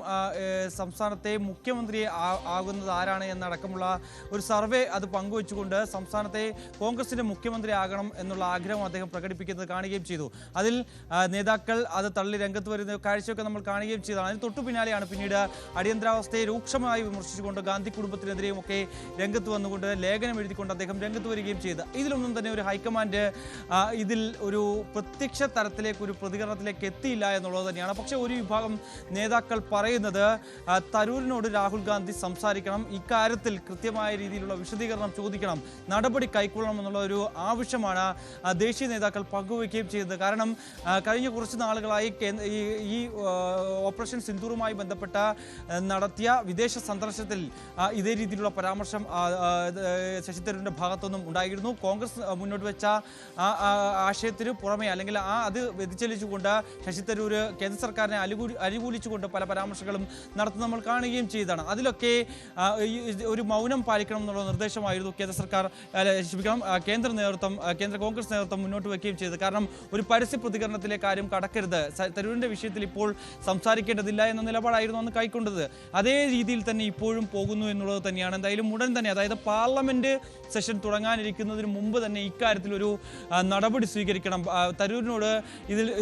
സംസ്ഥാനത്തെ മുഖ്യമന്ത്രി ആകുന്നത് ആരാണ് എന്നടക്കമുള്ള ഒരു സർവേ അത് പങ്കുവെച്ചുകൊണ്ട് സംസ്ഥാനത്തെ കോൺഗ്രസിന്റെ മുഖ്യമന്ത്രി ആകണം എന്നുള്ള ആഗ്രഹം അദ്ദേഹം പ്രകടിപ്പിക്കുന്നത് കാണുകയും ചെയ്തു. അതിൽ നേതാക്കൾ അത് തള്ളി രംഗത്ത് വരുന്ന കാഴ്ചയൊക്കെ നമ്മൾ കാണുകയും ചെയ്തതാണ്. അതിന് തൊട്ടു പിന്നാലെയാണ് പിന്നീട് അടിയന്തരാവസ്ഥയെ രൂക്ഷമായി വിമർശിച്ചുകൊണ്ട് ഗാന്ധി കുടുംബത്തിനെതിരെയും ഒക്കെ രംഗത്ത് വന്നുകൊണ്ട് ലേഖനം എഴുതിക്കൊണ്ട് അദ്ദേഹം രംഗത്ത് വരികയും ചെയ്ത്. ഇതിലൊന്നും തന്നെ ഒരു ഹൈക്കമാൻഡ് ഇതിൽ ഒരു പ്രത്യക്ഷ തരത്തിലേക്ക് ഒരു പ്രതികരണത്തിലേക്ക് എത്തിയില്ല എന്നുള്ളത് തന്നെയാണ്. പക്ഷേ ഒരു വിഭാഗം നേതാക്കൾ പറയുന്നത് തരൂരിനോട് രാഹുൽ ഗാന്ധി സംസാരിക്കണം, ഇക്കാര്യത്തിൽ കൃത്യമായ രീതിയിലുള്ള വിശദീകരണം ചോദിക്കണം, നടപടി കൈക്കൊള്ളണം എന്നുള്ള ഒരു ആവശ്യമാണ് ദേശീയ നേതാക്കൾ പങ്കുവയ്ക്കുകയും ചെയ്തത്. കാരണം കഴിഞ്ഞ കുറച്ച് നാളുകളായി ഈ ഓപ്പറേഷൻ സിന്ദൂറുമായി ബന്ധപ്പെട്ട നടത്തിയ വിദേശ സന്ദർശനത്തിൽ ഇതേ രീതിയിലുള്ള പരാമർശം ശശി തരൂരിന്റെ ഭാഗത്തുനിന്നും ഉണ്ടായിരുന്നു. കോൺഗ്രസ് മുന്നോട്ട് വെച്ച ആശയത്തിന് പുറമെ അല്ലെങ്കിൽ അത് വ്യതിചലിച്ചുകൊണ്ട് ശശി തരൂർ കേന്ദ്ര സർക്കാരിനെ അനുകൂലിച്ചുകൊണ്ട് പല പരാമർശങ്ങളും നടത്തുന്ന നമ്മൾ കാണുകയും ചെയ്തതാണ്. അതിലൊക്കെ ഒരു മൗനം പാലിക്കണം എന്നുള്ള നിർദ്ദേശമായിരുന്നു കേന്ദ്ര നേതൃത്വം, കേന്ദ്ര കോൺഗ്രസ് നേതൃത്വം മുന്നോട്ട് വയ്ക്കുകയും ചെയ്തത്. കാരണം ഒരു പരസ്യ പ്രതികരണത്തിലേക്ക് ആരും കടക്കരുത്, തരൂരിന്റെ വിഷയത്തിൽ ഇപ്പോൾ സംസാരിക്കേണ്ടതില്ല എന്ന നിലപാടായിരുന്നു അന്ന് കൈക്കൊണ്ടത്. അതേ രീതിയിൽ തന്നെ തന്നെ ഇപ്പോഴും പോകുന്നു എന്നുള്ളത് തന്നെയാണ്. എന്തായാലും ഉടൻ തന്നെ, അതായത് പാർലമെന്റ് സെഷൻ തുടങ്ങാനിരിക്കുന്നതിന് മുമ്പ് തന്നെ ഇക്കാര്യത്തിലൊരു നടപടി സ്വീകരിക്കണം. തരൂരിനോട്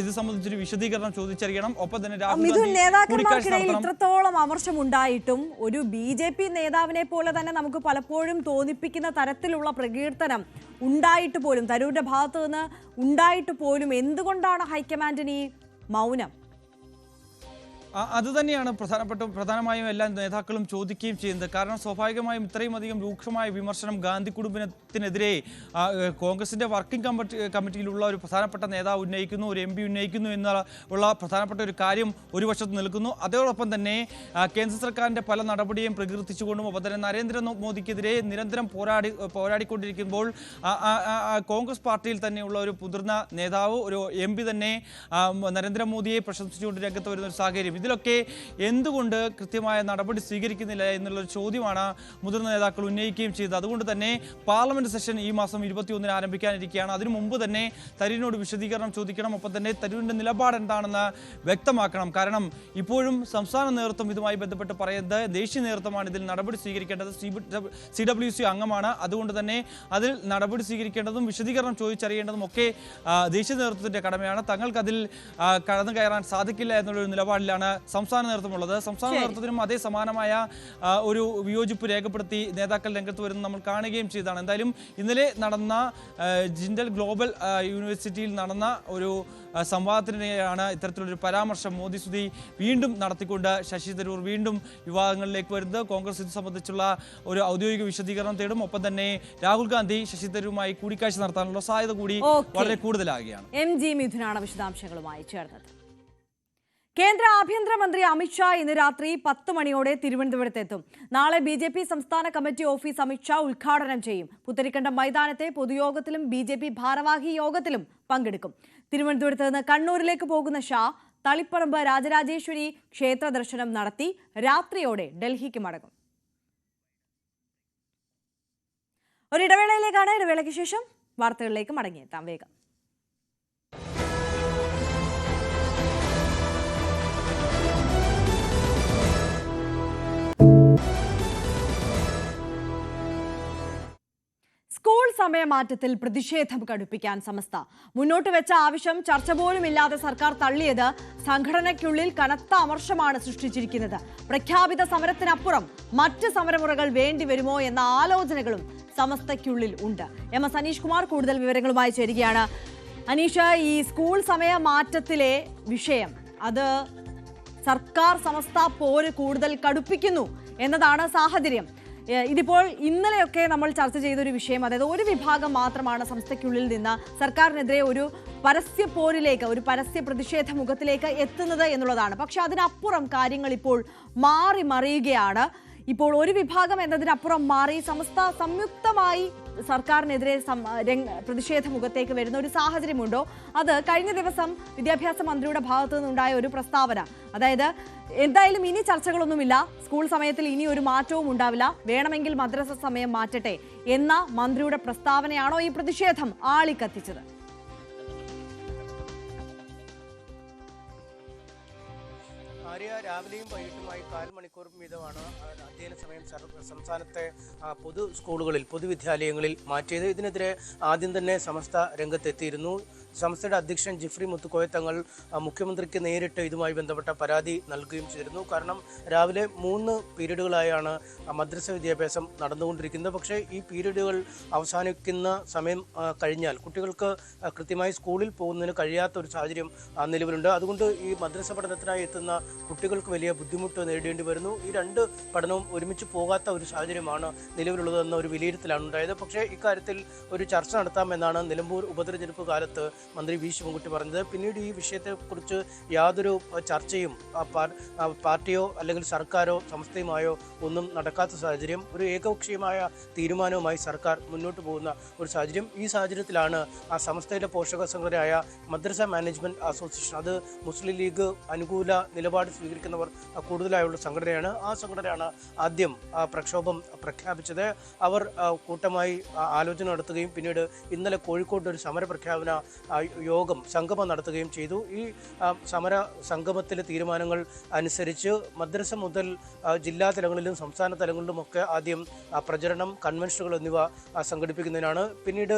ഇത് സംബന്ധിച്ചൊരു വിശദീകരണം ചോദിച്ചറിയണം. ഒപ്പം തന്നെ നേതാക്കന്മാർക്കിടയിൽ ഇത്രത്തോളം അമർഷമുണ്ടായിട്ടും ഒരു BJP നേതാവിനെ പോലെ തന്നെ നമുക്ക് പലപ്പോഴും തോന്നിപ്പിക്കുന്ന തരത്തിലുള്ള പ്രകീർത്തനം ഉണ്ടായിട്ട് പോലും, തരൂരിന്റെ ഭാഗത്തു നിന്ന് ഉണ്ടായിട്ട് പോലും എന്തുകൊണ്ടാണ് ഹൈക്കമാൻഡിന് ഈ മൗനം? അത് തന്നെയാണ് പ്രധാനമായും എല്ലാ നേതാക്കളും ചോദിക്കുകയും ചെയ്യുന്നത്. കാരണം സ്വാഭാവികമായും ഇത്രയും അധികം രൂക്ഷമായ വിമർശനം ഗാന്ധി കുടുംബത്തിനെതിരെ കോൺഗ്രസിന്റെ വർക്കിംഗ് കമ്മിറ്റിയിലുള്ള ഒരു പ്രധാനപ്പെട്ട നേതാവ് ഉന്നയിക്കുന്നു, ഒരു MP ഉന്നയിക്കുന്നു എന്നുള്ള പ്രധാനപ്പെട്ട ഒരു കാര്യം ഒരു വശത്ത് നിൽക്കുന്നു. അതോടൊപ്പം തന്നെ കേന്ദ്ര സർക്കാരിന്റെ പല നടപടിയും പ്രകീർത്തിച്ചുകൊണ്ടും ഒപ്പം തന്നെ നരേന്ദ്രമോദിക്കെതിരെ നിരന്തരം പോരാടിക്കൊണ്ടിരിക്കുമ്പോൾ കോൺഗ്രസ് പാർട്ടിയിൽ തന്നെയുള്ള ഒരു മുതിർന്ന നേതാവ്, ഒരു MP തന്നെ നരേന്ദ്രമോദിയെ പ്രശംസിച്ചുകൊണ്ട് രംഗത്ത് വരുന്ന ഒരു സാഹചര്യം. ഇതിലൊക്കെ എന്തുകൊണ്ട് കൃത്യമായ നടപടി സ്വീകരിക്കുന്നില്ല എന്നുള്ളൊരു ചോദ്യമാണ് മുതിർന്ന നേതാക്കൾ ഉന്നയിക്കുകയും ചെയ്തത്. അതുകൊണ്ട് തന്നെ പാർലമെന്റ് സെഷൻ ഈ മാസം 21-ന് ആരംഭിക്കാനിരിക്കുകയാണ്. അതിനു മുമ്പ് തന്നെ തരൂരിനോട് വിശദീകരണം ചോദിക്കണം. ഒപ്പം തന്നെ തരൂരിന്റെ നിലപാട് എന്താണെന്ന് വ്യക്തമാക്കണം. കാരണം ഇപ്പോഴും സംസ്ഥാന നേതൃത്വം ഇതുമായി ബന്ധപ്പെട്ട് പറയുന്നത് ദേശീയ നേതൃത്വമാണ് ഇതിൽ നടപടി സ്വീകരിക്കേണ്ടത്. CWC അംഗമാണ്. അതുകൊണ്ട് തന്നെ അതിൽ നടപടി സ്വീകരിക്കേണ്ടതും വിശദീകരണം ചോദിച്ചറിയേണ്ടതും ഒക്കെ ദേശീയ നേതൃത്വത്തിന്റെ കടമയാണ്. തങ്ങൾക്കതിൽ കടന്നു കയറാൻ സാധിക്കില്ല എന്നുള്ളൊരു നിലപാടിലാണ് സംസ്ഥാന നേതൃത്വമുള്ളത്. സംസ്ഥാന നേതൃത്വത്തിനും അതേ സമാനമായ ഒരു വിയോജിപ്പ് രേഖപ്പെടുത്തി നേതാക്കൾ രംഗത്ത് വരുന്നത് നമ്മൾ കാണുകയും ചെയ്തതാണ്. എന്തായാലും ഇന്നലെ നടന്ന ജിൻഡൽ ഗ്ലോബൽ യൂണിവേഴ്സിറ്റിയിൽ നടന്ന ഒരു സംവാദത്തിനിടെയാണ് ഇത്തരത്തിലൊരു പരാമർശം മോദി സ്തുതി വീണ്ടും നടത്തിക്കൊണ്ട് ശശി തരൂർ വീണ്ടും വിവാദങ്ങളിലേക്ക് വരുന്നത്. കോൺഗ്രസ് ഇത് സംബന്ധിച്ചുള്ള ഒരു ഔദ്യോഗിക വിശദീകരണം തേടും. ഒപ്പം തന്നെ രാഹുൽ ഗാന്ധി ശശി തരൂരുമായി കൂടിക്കാഴ്ച നടത്താനുള്ള സാധ്യത കൂടി വളരെ കൂടുതലാകുകയാണ്. MG മിഥുനാണ് വിശദാംശങ്ങളുമായി ചേർന്നത്. കേന്ദ്ര ആഭ്യന്തരമന്ത്രി അമിത്ഷാ ഇന്ന് രാത്രി 10 മണിയോടെ തിരുവനന്തപുരത്തെത്തും. നാളെ BJP സംസ്ഥാന കമ്മിറ്റി ഓഫീസ് അമിത്ഷാ ഉദ്ഘാടനം ചെയ്യും. പുത്തരിക്കണ്ടം മൈതാനത്തെ പൊതുയോഗത്തിലും BJP ഭാരവാഹി യോഗത്തിലും പങ്കെടുക്കും. തിരുവനന്തപുരത്ത് നിന്ന് കണ്ണൂരിലേക്ക് പോകുന്ന ഷാ തളിപ്പറമ്പ് രാജരാജേശ്വരി ക്ഷേത്ര ദർശനം നടത്തി രാത്രിയോടെ ഡൽഹിക്ക് മടങ്ങും. ഒരിടവേളയിലേക്കാണ്. ഇടവേളയ്ക്ക് ശേഷം വാർത്തകളിലേക്ക് മടങ്ങിയെത്താം വേഗം. സ്കൂൾ സമയമാറ്റത്തിൽ പ്രതിഷേധം കടുപ്പിക്കാൻ സമസ്ത മുന്നോട്ട് വെച്ച ആവശ്യം ചർച്ച പോലുമില്ലാതെ സർക്കാർ തള്ളിയത് സംഘടനയ്ക്കുള്ളിൽ കനത്ത അമർഷമാണ് സൃഷ്ടിച്ചിരിക്കുന്നത്. പ്രഖ്യാപിത സമരത്തിനപ്പുറം മറ്റ് സമരമുറകൾ വേണ്ടിവരുമോ എന്ന ആലോചനകളും സമസ്തയ്ക്കുള്ളിൽ ഉണ്ട്. MS അനീഷ് കുമാർ കൂടുതൽ വിവരങ്ങളുമായി ചേരുകയാണ്. അനീഷ്, ഈ സ്കൂൾ സമയമാറ്റത്തിലെ വിഷയം അത് സർക്കാർ സമസ്ത പോര് കൂടുതൽ കടുപ്പിക്കുന്നു എന്നതാണ് സാഹചര്യം. ഇതിപ്പോൾ ഇന്നലെയൊക്കെ നമ്മൾ ചർച്ച ചെയ്തൊരു വിഷയം, അതായത് ഒരു വിഭാഗം മാത്രമാണ് സംസ്ഥയ്ക്കുള്ളിൽ നിന്ന് സർക്കാരിനെതിരെ ഒരു പരസ്യ പോരിലേക്ക്, ഒരു പരസ്യ പ്രതിഷേധ മുഖത്തിലേക്ക് എത്തുന്നത് എന്നുള്ളതാണ്. പക്ഷെ അതിനപ്പുറം കാര്യങ്ങൾ ഇപ്പോൾ മാറി മറിയുകയാണ്. ഇപ്പോൾ ഒരു വിഭാഗം എന്നതിനപ്പുറം മാറി സമസ്ത സംയുക്തമായി സർക്കാരിനെതിരെ പ്രതിഷേധ മുഖത്തേക്ക് വരുന്ന ഒരു സാഹചര്യമുണ്ടോ? അത് കഴിഞ്ഞ ദിവസം വിദ്യാഭ്യാസ മന്ത്രിയുടെ ഭാഗത്തു നിന്നുണ്ടായ ഒരു പ്രസ്താവന, അതായത് എന്തായാലും ഇനി ചർച്ചകളൊന്നുമില്ല, സ്കൂൾ സമയത്തിൽ ഇനി ഒരു മാറ്റവും ഉണ്ടാവില്ല, വേണമെങ്കിൽ മദ്രസ സമയം മാറ്റട്ടെ എന്ന മന്ത്രിയുടെ പ്രസ്താവനയാണോ ഈ പ്രതിഷേധം ആളിക്കത്തിച്ചത്? രാവിലെയും വൈകിട്ടുമായി 1/4 മണിക്കൂർ വീതമാണ് അധ്യയന സമയം സംസ്ഥാനത്തെ പൊതു സ്കൂളുകളിൽ, പൊതുവിദ്യാലയങ്ങളിൽ മാറ്റിയത്. ഇതിനെതിരെ ആദ്യം തന്നെ സമസ്ത രംഗത്തെത്തിയിരുന്നു. സംസ്ഥയുടെ അധ്യക്ഷൻ ജിഫ്രി മുത്തുക്കോയ തങ്ങൾ മുഖ്യമന്ത്രിക്ക് നേരിട്ട് ഇതുമായി ബന്ധപ്പെട്ട പരാതി നൽകുകയും ചെയ്തിരുന്നു. കാരണം രാവിലെ 3 പീരീഡുകളായാണ് മദ്രസ വിദ്യാഭ്യാസം നടന്നുകൊണ്ടിരിക്കുന്നത്. പക്ഷേ ഈ പീരീഡുകൾ അവസാനിക്കുന്ന സമയം കഴിഞ്ഞാൽ കുട്ടികൾക്ക് കൃത്യമായി സ്കൂളിൽ പോകുന്നതിന് കഴിയാത്ത ഒരു സാഹചര്യം നിലവിലുണ്ട്. അതുകൊണ്ട് ഈ മദ്രസ പഠനത്തിനായി എത്തുന്ന കുട്ടികൾക്ക് വലിയ ബുദ്ധിമുട്ട് നേരിടേണ്ടി വരുന്നു. ഈ 2 പഠനവും ഒരുമിച്ച് പോകാത്ത ഒരു സാഹചര്യമാണ് നിലവിലുള്ളതെന്ന ഒരു വിലയിരുത്തലാണ് ഉണ്ടായത്. പക്ഷേ ഇക്കാര്യത്തിൽ ഒരു ചർച്ച നടത്താമെന്നാണ് നിലമ്പൂർ ഉപതെരഞ്ഞെടുപ്പ് കാലത്ത് മന്ത്രി വി ശിവൻകുട്ടി പറഞ്ഞത്. പിന്നീട് ഈ വിഷയത്തെക്കുറിച്ച് യാതൊരു ചർച്ചയും പാർട്ടിയോ അല്ലെങ്കിൽ സർക്കാരോ സംസ്ഥയുമായോ ഒന്നും നടക്കാത്ത സാഹചര്യം, ഒരു ഏകപക്ഷീയമായ തീരുമാനവുമായി സർക്കാർ മുന്നോട്ട് പോകുന്ന ഒരു സാഹചര്യം. ഈ സാഹചര്യത്തിലാണ് ആ സംസ്ഥയുടെ പോഷക സംഘടനയായ മദ്രസ മാനേജ്മെന്റ് അസോസിയേഷൻ, അത് മുസ്ലിം ലീഗ് അനുകൂല നിലപാട് സ്വീകരിക്കുന്നവർ കൂടുതലായുള്ള സംഘടനയാണ്. ആ സംഘടനയാണ് ആദ്യം പ്രക്ഷോഭം പ്രഖ്യാപിച്ചത്. അവർ കൂട്ടമായി ആലോചന നടത്തുകയും പിന്നീട് ഇന്നലെ കോഴിക്കോട് ഒരു സമര പ്രഖ്യാപന സംഗമം നടത്തുകയും ചെയ്തു. ഈ സമര സംഗമത്തിലെ തീരുമാനങ്ങൾ അനുസരിച്ച് മദ്രസ മുതൽ ജില്ലാ തലങ്ങളിലും സംസ്ഥാന തലങ്ങളിലുമൊക്കെ ആദ്യം പ്രചരണം, കൺവെൻഷനുകൾ എന്നിവ സംഘടിപ്പിക്കുന്നതിനാണ്. പിന്നീട്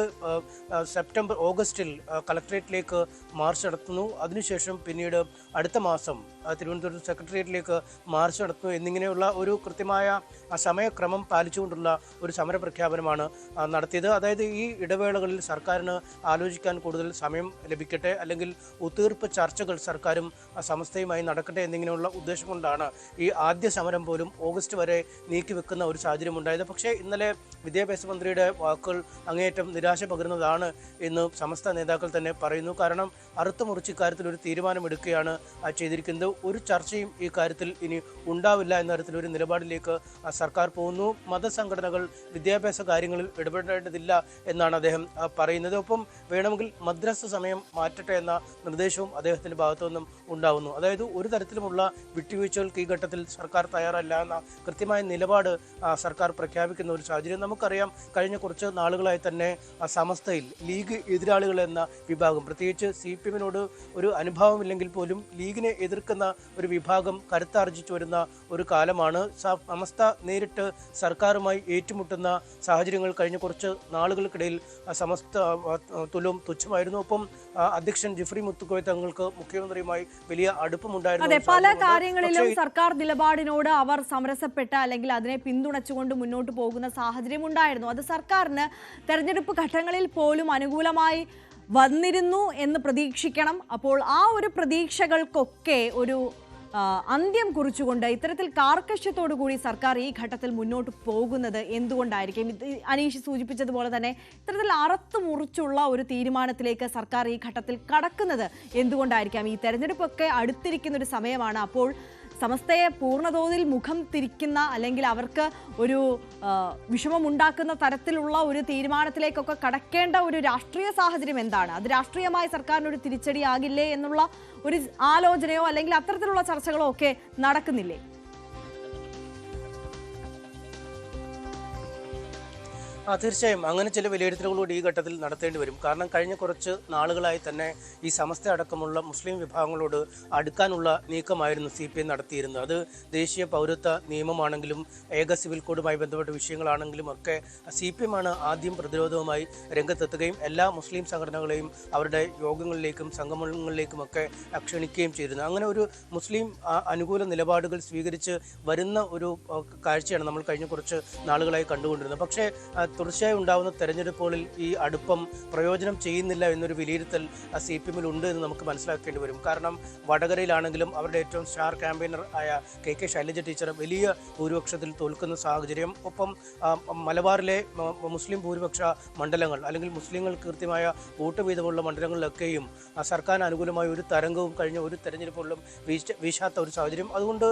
ഓഗസ്റ്റിൽ കളക്ടറേറ്റിലേക്ക് മാർച്ച് നടത്തുന്നു. അതിനുശേഷം പിന്നീട് അടുത്ത മാസം തിരുവനന്തപുരം സെക്രട്ടേറിയറ്റിലേക്ക് മാർച്ച് നടത്തുന്നു. എന്നിങ്ങനെയുള്ള ഒരു കൃത്യമായ സമയക്രമം പാലിച്ചുകൊണ്ടുള്ള ഒരു സമര പ്രഖ്യാപനമാണ് നടത്തിയത്. അതായത് ഈ ഇടവേളകളിൽ സർക്കാരിന് ആലോചിക്കാൻ കൂടുതൽ സമയം ലഭിക്കട്ടെ, അല്ലെങ്കിൽ ഒത്തീർപ്പ് ചർച്ചകൾ സർക്കാരും സമസ്തയുമായി നടക്കട്ടെ എന്നിങ്ങനെയുള്ള ഉദ്ദേശം കൊണ്ടാണ് ഈ ആദ്യ സമരം പോലും ഓഗസ്റ്റ് വരെ നീക്കിവെക്കുന്ന ഒരു സാഹചര്യം ഉണ്ടായത്. പക്ഷേ ഇന്നലെ വിദ്യാഭ്യാസ മന്ത്രിയുടെ വാക്കുകൾ അങ്ങേയറ്റം നിരാശ പകരുന്നതാണ് എന്ന് സമസ്ത നേതാക്കൾ തന്നെ പറയുന്നു. കാരണം അറുത്തുമുറിച്ച് ഇക്കാര്യത്തിൽ ഒരു തീരുമാനമെടുക്കുകയാണ് ചെയ്തിരിക്കുന്നത്. ഒരു ചർച്ചയും ഈ കാര്യത്തിൽ ഇനി ഉണ്ടാവില്ല എന്ന തരത്തിലൊരു നിലപാടിലേക്ക് സർക്കാർ പോകുന്നു. മതസംഘടനകൾ വിദ്യാഭ്യാസ കാര്യങ്ങളിൽ ഇടപെടേണ്ടതില്ല എന്നാണ് അദ്ദേഹം പറയുന്നത്. ഒപ്പം വേണമെങ്കിൽ മദ്രസ സമയം മാറ്റട്ടെ എന്ന നിർദ്ദേശവും അദ്ദേഹത്തിന്റെ ഭാഗത്തു നിന്നും ഉണ്ടാവുന്നു. അതായത് ഒരു തരത്തിലുമുള്ള വിട്ടുവീഴ്ചകൾക്ക് ഈ ഘട്ടത്തിൽ സർക്കാർ തയ്യാറല്ല എന്ന കൃത്യമായ നിലപാട് സർക്കാർ പ്രഖ്യാപിക്കുന്ന ഒരു സാഹചര്യം നമുക്കറിയാം. കഴിഞ്ഞ കുറച്ച് നാളുകളായി തന്നെ സമസ്തയിൽ ലീഗ് എതിരാളികൾ എന്ന വിഭാഗം, പ്രത്യേകിച്ച് CPM-നോട് ഒരു അനുഭാവമില്ലെങ്കിൽ പോലും ലീഗിനെ എതിർക്കുന്ന ഒരു വിഭാഗം കരുത്താർജിച്ചു വരുന്ന ഒരു കാലമാണ്. സമസ്ത നേരിട്ട് സർക്കാരുമായി ഏറ്റുമുട്ടുന്ന സാഹചര്യങ്ങൾ കഴിഞ്ഞ കുറച്ച് നാളുകൾക്കിടയിൽ സമസ്ത തുച്ഛമായിരുന്നു. ഒപ്പം അധ്യക്ഷൻ ജിഫ്രി മുത്തുക്കോയ തങ്ങൾക്ക് മുഖ്യമന്ത്രിയുമായി വലിയ അടുപ്പമുണ്ടായിരുന്നു. അതെ, പല കാര്യങ്ങളിലും സർക്കാർ നിലപാടിനോട് അവർ സമരസപ്പെട്ട അല്ലെങ്കിൽ അതിനെ പിന്തുണച്ചുകൊണ്ട് മുന്നോട്ട് പോകുന്ന സാഹചര്യം ഉണ്ടായിരുന്നു. അത് സർക്കാരിന് തെരഞ്ഞെടുപ്പ് ഘട്ടങ്ങളിൽ പോലും അനുകൂലമായി വന്നിരുന്നു എന്ന് പ്രതീക്ഷിക്കണം. അപ്പോൾ ആ ഒരു പ്രതീക്ഷകൾക്കൊക്കെ ഒരു അന്ത്യം കുറിച്ചുകൊണ്ട് ഇത്തരത്തിൽ കാർക്കശ്യത്തോടു കൂടി സർക്കാർ ഈ ഘട്ടത്തിൽ മുന്നോട്ട് പോകുന്നത് എന്തുകൊണ്ടായിരിക്കും? അനീഷ് സൂചിപ്പിച്ചതുപോലെ തന്നെ ഇത്തരത്തിൽ അറുത്തു മുറിച്ചുള്ള ഒരു തീരുമാനത്തിലേക്ക് സർക്കാർ ഈ ഘട്ടത്തിൽ കടക്കുന്നത് എന്തുകൊണ്ടായിരിക്കാം? ഈ തെരഞ്ഞെടുപ്പൊക്കെ അടുത്തിരിക്കുന്ന ഒരു സമയമാണ്. അപ്പോൾ സമസ്തയെ പൂർണ്ണതോതിൽ മുഖം തിരിക്കുന്ന അല്ലെങ്കിൽ അവർക്ക് ഒരു വിഷമമുണ്ടാക്കുന്ന തരത്തിലുള്ള ഒരു തീരുമാനത്തിലേക്കൊക്കെ കടക്കേണ്ട ഒരു രാഷ്ട്രീയ സാഹചര്യം എന്താണ്? അത് രാഷ്ട്രീയമായി സർക്കാരിനൊരു തിരിച്ചടിയാകില്ലേ എന്നുള്ള ഒരു ആലോചനയോ അല്ലെങ്കിൽ അത്തരത്തിലുള്ള ചർച്ചകളോ ഒക്കെ നടക്കുന്നില്ലേ? തീർച്ചയായും അങ്ങനെ ചില വിലയിരുത്തലുകളോട് ഈ ഘട്ടത്തിൽ നടത്തേണ്ടി വരും. കാരണം കഴിഞ്ഞ കുറച്ച് നാളുകളായി തന്നെ ഈ സമസ്ത അടക്കമുള്ള മുസ്ലിം വിഭാഗങ്ങളോട് അടുക്കാനുള്ള നീക്കമായിരുന്നു CPM നടത്തിയിരുന്നത്. അത് ദേശീയ പൗരത്വ നിയമമാണെങ്കിലും ഏക സിവിൽ കോഡുമായി ബന്ധപ്പെട്ട വിഷയങ്ങളാണെങ്കിലും ഒക്കെ CPM ആണ് ആദ്യം പ്രതിരോധവുമായി രംഗത്തെത്തുകയും എല്ലാ മുസ്ലിം സംഘടനകളെയും അവരുടെ യോഗങ്ങളിലേക്കും സംഗമങ്ങളിലേക്കുമൊക്കെ ക്ഷണിക്കുകയും ചെയ്തിരുന്നു. അങ്ങനെ ഒരു മുസ്ലിം അനുകൂല നിലപാടുകൾ സ്വീകരിച്ച് വരുന്ന ഒരു കാഴ്ചയാണ് നമ്മൾ കഴിഞ്ഞ കുറച്ച് നാളുകളായി കണ്ടുകൊണ്ടിരുന്നത്. പക്ഷേ തുടർച്ചയായി ഉണ്ടാകുന്ന തെരഞ്ഞെടുപ്പുകളിൽ ഈ അടുപ്പം പ്രയോജനം ചെയ്യുന്നില്ല എന്നൊരു വിലയിരുത്തൽ CPM-ൽ ഉണ്ട് എന്ന് നമുക്ക് മനസ്സിലാക്കേണ്ടി വരും. കാരണം വടകരയിലാണെങ്കിലും അവരുടെ ഏറ്റവും സ്റ്റാർ ക്യാമ്പയിനർ ആയ KK ശൈലജ ടീച്ചർ വലിയ ഭൂരിപക്ഷത്തിൽ തോൽക്കുന്ന സാഹചര്യം. ഒപ്പം മലബാറിലെ മുസ്ലിം ഭൂരിപക്ഷ മണ്ഡലങ്ങൾ അല്ലെങ്കിൽ മുസ്ലിങ്ങൾക്ക് കൃത്യമായ വോട്ട് വീതമുള്ള മണ്ഡലങ്ങളിലൊക്കെയും സർക്കാരിന് അനുകൂലമായ ഒരു തരംഗവും കഴിഞ്ഞ ഒരു തെരഞ്ഞെടുപ്പുകളിലും വീശാത്ത ഒരു സാഹചര്യം. അതുകൊണ്ട്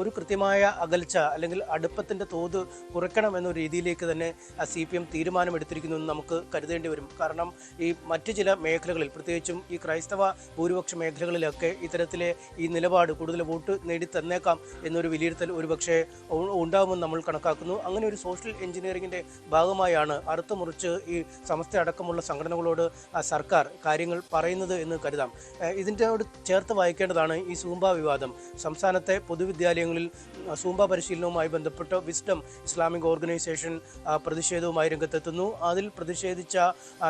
ഒരു കൃത്യമായ അകൽച്ച അല്ലെങ്കിൽ അടുപ്പത്തിൻ്റെ തോത് കുറയ്ക്കണം എന്ന രീതിയിലേക്ക് തന്നെ CPM തീരുമാനമെടുത്തിരിക്കുന്നു എന്ന് നമുക്ക് കരുതേണ്ടി വരും. കാരണം ഈ മറ്റ് ചില മേഖലകളിൽ, പ്രത്യേകിച്ചും ഈ ക്രൈസ്തവ ഭൂരിപക്ഷ മേഖലകളിലൊക്കെ ഇത്തരത്തിലെ ഈ നിലപാട് കൂടുതൽ വോട്ട് നേടി തന്നേക്കാം എന്നൊരു വിലയിരുത്തൽ ഒരുപക്ഷെ ഉണ്ടാകുമെന്ന് നമ്മൾ കണക്കാക്കുന്നു. അങ്ങനെ ഒരു സോഷ്യൽ എഞ്ചിനീയറിംഗിൻ്റെ ഭാഗമായാണ് അറുത്തുമുറിച്ച് ഈ സമസ്ത അടക്കമുള്ള സംഘടനകളോട് സർക്കാർ കാര്യങ്ങൾ പറയുന്നത് എന്ന് കരുതാം. ഇതിൻ്റെയോട് ചേർത്ത് വായിക്കേണ്ടതാണ് ഈ സൂംബ വിവാദം. സംസ്ഥാനത്തെ പൊതുവിദ്യാലയങ്ങളിൽ സൂംബ പരിശീലനവുമായി ബന്ധപ്പെട്ട് വിസ്ഡം ഇസ്ലാമിക് ഓർഗനൈസേഷൻ പ്രതിഷേധവുമായി രംഗത്തെത്തുന്നു. അതിൽ പ്രതിഷേധിച്ച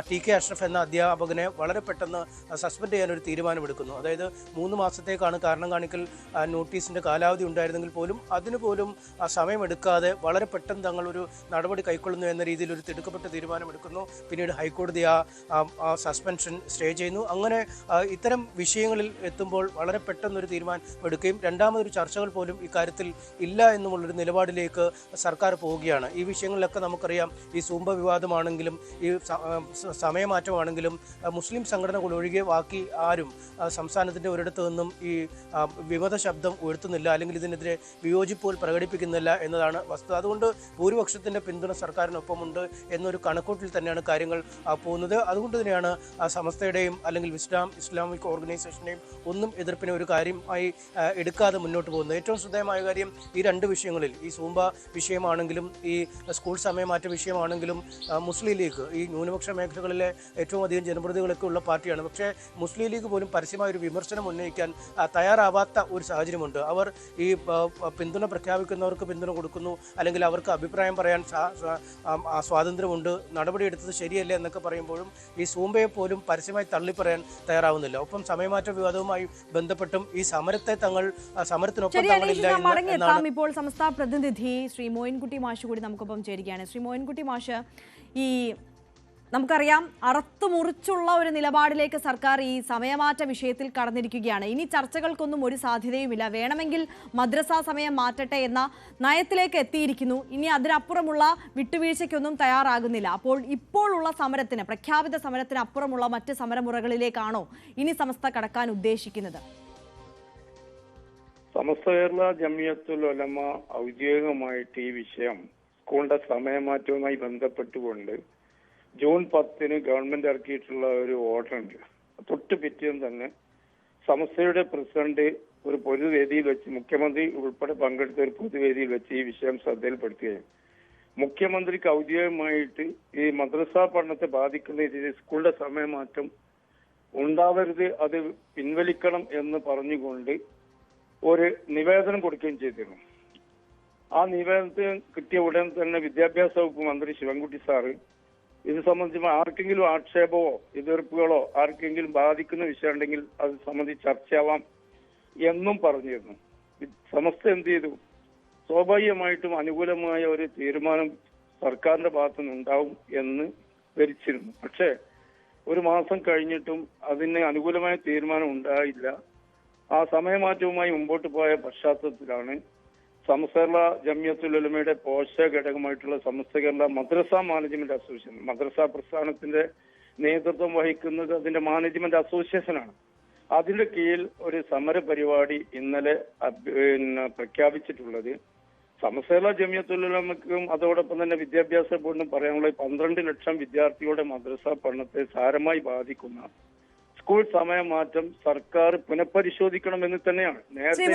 TK അഷ്റഫ് എന്ന അധ്യാപകനെ വളരെ പെട്ടെന്ന് സസ്പെൻഡ് ചെയ്യാനൊരു തീരുമാനമെടുക്കുന്നു. അതായത് 3 മാസത്തേക്കാണ് കാരണം കാണിക്കൽ നോട്ടീസിൻ്റെ കാലാവധി ഉണ്ടായിരുന്നെങ്കിൽ പോലും അതിന് പോലും സമയമെടുക്കാതെ വളരെ പെട്ടെന്ന് തങ്ങളൊരു നടപടി കൈക്കൊള്ളുന്നു എന്ന രീതിയിൽ ഒരു തിടുക്കപ്പെട്ട തീരുമാനമെടുക്കുന്നു. പിന്നീട് ഹൈക്കോടതി ആ സസ്പെൻഷൻ സ്റ്റേ ചെയ്യുന്നു. അങ്ങനെ ഇത്തരം വിഷയങ്ങളിൽ എത്തുമ്പോൾ വളരെ പെട്ടെന്നൊരു തീരുമാനം എടുക്കുകയും രണ്ടാമതൊരു ചർച്ചകൾ പോലും ഇക്കാര്യത്തിൽ ഇല്ല എന്നുമുള്ളൊരു നിലപാടിലേക്ക് സർക്കാർ പോവുകയാണ്. ഈ വിഷയങ്ങളിലൊക്കെ നമുക്കറിയാം, ഈ സൂംബ വിവാദമാണെങ്കിലും ഈ സമയമാറ്റമാണെങ്കിലും മുസ്ലിം സംഘടനകൾ ഒഴികെ ബാക്കി ആരും സംസ്ഥാനത്തിൻ്റെ ഒരിടത്തു നിന്നും ഈ വിമത ശബ്ദം ഉയർത്തുന്നില്ല, അല്ലെങ്കിൽ ഇതിനെതിരെ വിയോജിപ്പുകൾ പ്രകടിപ്പിക്കുന്നില്ല എന്നതാണ് വസ്തുത. അതുകൊണ്ട് ഭൂരിപക്ഷത്തിൻ്റെ പിന്തുണ സർക്കാരിനൊപ്പമുണ്ട് എന്നൊരു കണക്കൂട്ടിൽ തന്നെയാണ് കാര്യങ്ങൾ പോകുന്നത്. അതുകൊണ്ട് തന്നെയാണ് സമസ്തയുടെയും അല്ലെങ്കിൽ ഇസ്ലാമിക് ഓർഗനൈസേഷൻ്റെയും ഒന്നും എതിർപ്പിനെ ഒരു കാര്യമായി എടുക്കാതെ മുന്നോട്ട് പോകുന്നത്. ഏറ്റവും ശ്രദ്ധേയമായ കാര്യം ഈ രണ്ട് വിഷയങ്ങളിൽ, ഈ സൂംബ വിഷയമാണെങ്കിലും ഈ സ്കൂൾ സമയമാറ്റ വിഷയമാണെങ്കിലും പക്ഷമാണെങ്കിലും മുസ്ലിം ലീഗ് ഈ ന്യൂനപക്ഷ മേഖലകളിലെ ഏറ്റവും അധികം ജനപ്രതിനിധികളൊക്കെ ഉള്ള പാർട്ടിയാണ്. പക്ഷേ മുസ്ലിം ലീഗ് പോലും പരസ്യമായ ഒരു വിമർശനം ഉന്നയിക്കാൻ തയ്യാറാവാത്ത ഒരു സാഹചര്യമുണ്ട്. അവർ ഈ പിന്തുണ പ്രഖ്യാപിക്കുന്നവർക്ക് പിന്തുണ കൊടുക്കുന്നു, അല്ലെങ്കിൽ അവർക്ക് അഭിപ്രായം പറയാൻ സ്വാതന്ത്ര്യമുണ്ട്, നടപടിയെടുത്തത് ശരിയല്ല എന്നൊക്കെ പറയുമ്പോഴും ഈ സൂംബയെ പോലും പരസ്യമായി തള്ളിപ്പറയാൻ തയ്യാറാവുന്നില്ല. ഒപ്പം സമയമാറ്റ വിവാദവുമായി ബന്ധപ്പെട്ടും ഈ സമരത്തെ സമരത്തിനൊപ്പം തങ്ങളില്ല എന്നാണ്. ഇപ്പോൾ സംസ്ഥാന പ്രതിനിധി ശ്രീ മോയിൻകുട്ടി മാഷ് കൂടി നമുക്കൊപ്പം ചേരുകയാണ്. ശ്രീ മോയിൻകുട്ടി മാഷ്, ഈ നമുക്കറിയാം അറുത്തുമുറിച്ചുള്ള ഒരു നിലപാടിലേക്ക് സർക്കാർ ഈ സമയമാറ്റ വിഷയത്തിൽ കടന്നിരിക്കുകയാണ്. ഇനി ചർച്ചകൾക്കൊന്നും ഒരു സാധ്യതയുമില്ല, വേണമെങ്കിൽ മദ്രസ സമയം മാറ്റട്ടെ എന്ന നയത്തിലേക്ക് എത്തിയിരിക്കുന്നു. ഇനി അതിനപ്പുറമുള്ള വിട്ടുവീഴ്ചയ്ക്കൊന്നും തയ്യാറാകുന്നില്ല. അപ്പോൾ ഇപ്പോഴുള്ള സമരത്തിന്, പ്രഖ്യാപിത സമരത്തിന് അപ്പുറമുള്ള മറ്റ് സമരമുറകളിലേക്കാണോ ഇനി സമസ്ത കടക്കാൻ ഉദ്ദേശിക്കുന്നത്? സമസ്ത കേരള ജമിയത്തുൽ ഉലമ ഔദ്യോഗികമായിട്ട് ഈ വിഷയം സ്കൂളിന്റെ സമയമാറ്റവുമായി ബന്ധപ്പെട്ടുകൊണ്ട് ജൂൺ 10 ഗവൺമെന്റ് ഇറക്കിയിട്ടുള്ള ഒരു ഓർഡർ ഉണ്ട്. തൊട്ട് പിറ്റേന്ന് തന്നെ സമസ്തയുടെ പ്രസിഡന്റ് ഒരു പൊതുവേദിയിൽ വെച്ച്, മുഖ്യമന്ത്രി ഉൾപ്പെടെ പങ്കെടുത്ത ഒരു പൊതുവേദിയിൽ വെച്ച് ഈ വിഷയം ശ്രദ്ധയിൽപ്പെടുത്തുകയും മുഖ്യമന്ത്രിക്ക് ഔദ്യോഗികമായിട്ട് ഈ മദ്രസ പഠനത്തെ ബാധിക്കുന്ന രീതിയിൽ സ്കൂളിന്റെ സമയമാറ്റം ഉണ്ടാവരുത്, അത് പിൻവലിക്കണം എന്ന് പറഞ്ഞുകൊണ്ട് ഒരു നിവേദനം കൊടുക്കുകയും ചെയ്തിരുന്നു. ആ നിവേദനത്തിന് കിട്ടിയ ഉടൻ തന്നെ വിദ്യാഭ്യാസ വകുപ്പ് മന്ത്രി ശിവൻകുട്ടി സാറ് ഇത് സംബന്ധിച്ച് ആർക്കെങ്കിലും ആക്ഷേപമോ എതിർപ്പുകളോ ആർക്കെങ്കിലും ബാധിക്കുന്ന വിഷയം ഉണ്ടെങ്കിൽ അത് സംബന്ധിച്ച് ചർച്ചയാവാം എന്നും പറഞ്ഞിരുന്നു. സമസ്ത എന്ത് ചെയ്തു? സ്വാഭാവികമായിട്ടും അനുകൂലമായ ഒരു തീരുമാനം സർക്കാരിന്റെ ഭാഗത്തുനിന്ന് ഉണ്ടാവും എന്ന് ധരിച്ചിരുന്നു. പക്ഷേ ഒരു മാസം കഴിഞ്ഞിട്ടും അതിന് അനുകൂലമായ തീരുമാനം ഉണ്ടായില്ല. ആ സമയമാറ്റവുമായി മുമ്പോട്ട് പോയ പശ്ചാത്തലത്തിലാണ് സമസ്ത കേരള ജമിയത്തുൽ ഉലമയുടെ പോഷക ഘടകമായിട്ടുള്ള സമസ്ത കേരള മദ്രസ മാനേജ്മെന്റ് അസോസിയേഷൻ, മദ്രസ പ്രസ്ഥാനത്തിന്റെ നേതൃത്വം വഹിക്കുന്നത് അതിന്റെ മാനേജ്മെന്റ് അസോസിയേഷനാണ്. അതിന്റെ കീഴിൽ ഒരു സമര പരിപാടി ഇന്നലെ പ്രഖ്യാപിച്ചിട്ടുള്ളത്. സമസ്ത കേരള ജമിയത്തുൽ ഉലമയ്ക്കും അതോടൊപ്പം തന്നെ വിദ്യാഭ്യാസ ബോർഡിനും പറയാനുള്ള 12 ലക്ഷം വിദ്യാർത്ഥികളുടെ മദ്രസ പഠനത്തെ സാരമായി ബാധിക്കുന്ന സ്കൂൾ സമയമാറ്റം സർക്കാർ പുനഃപരിശോധിക്കണമെന്ന് തന്നെയാണ് നേരത്തെ.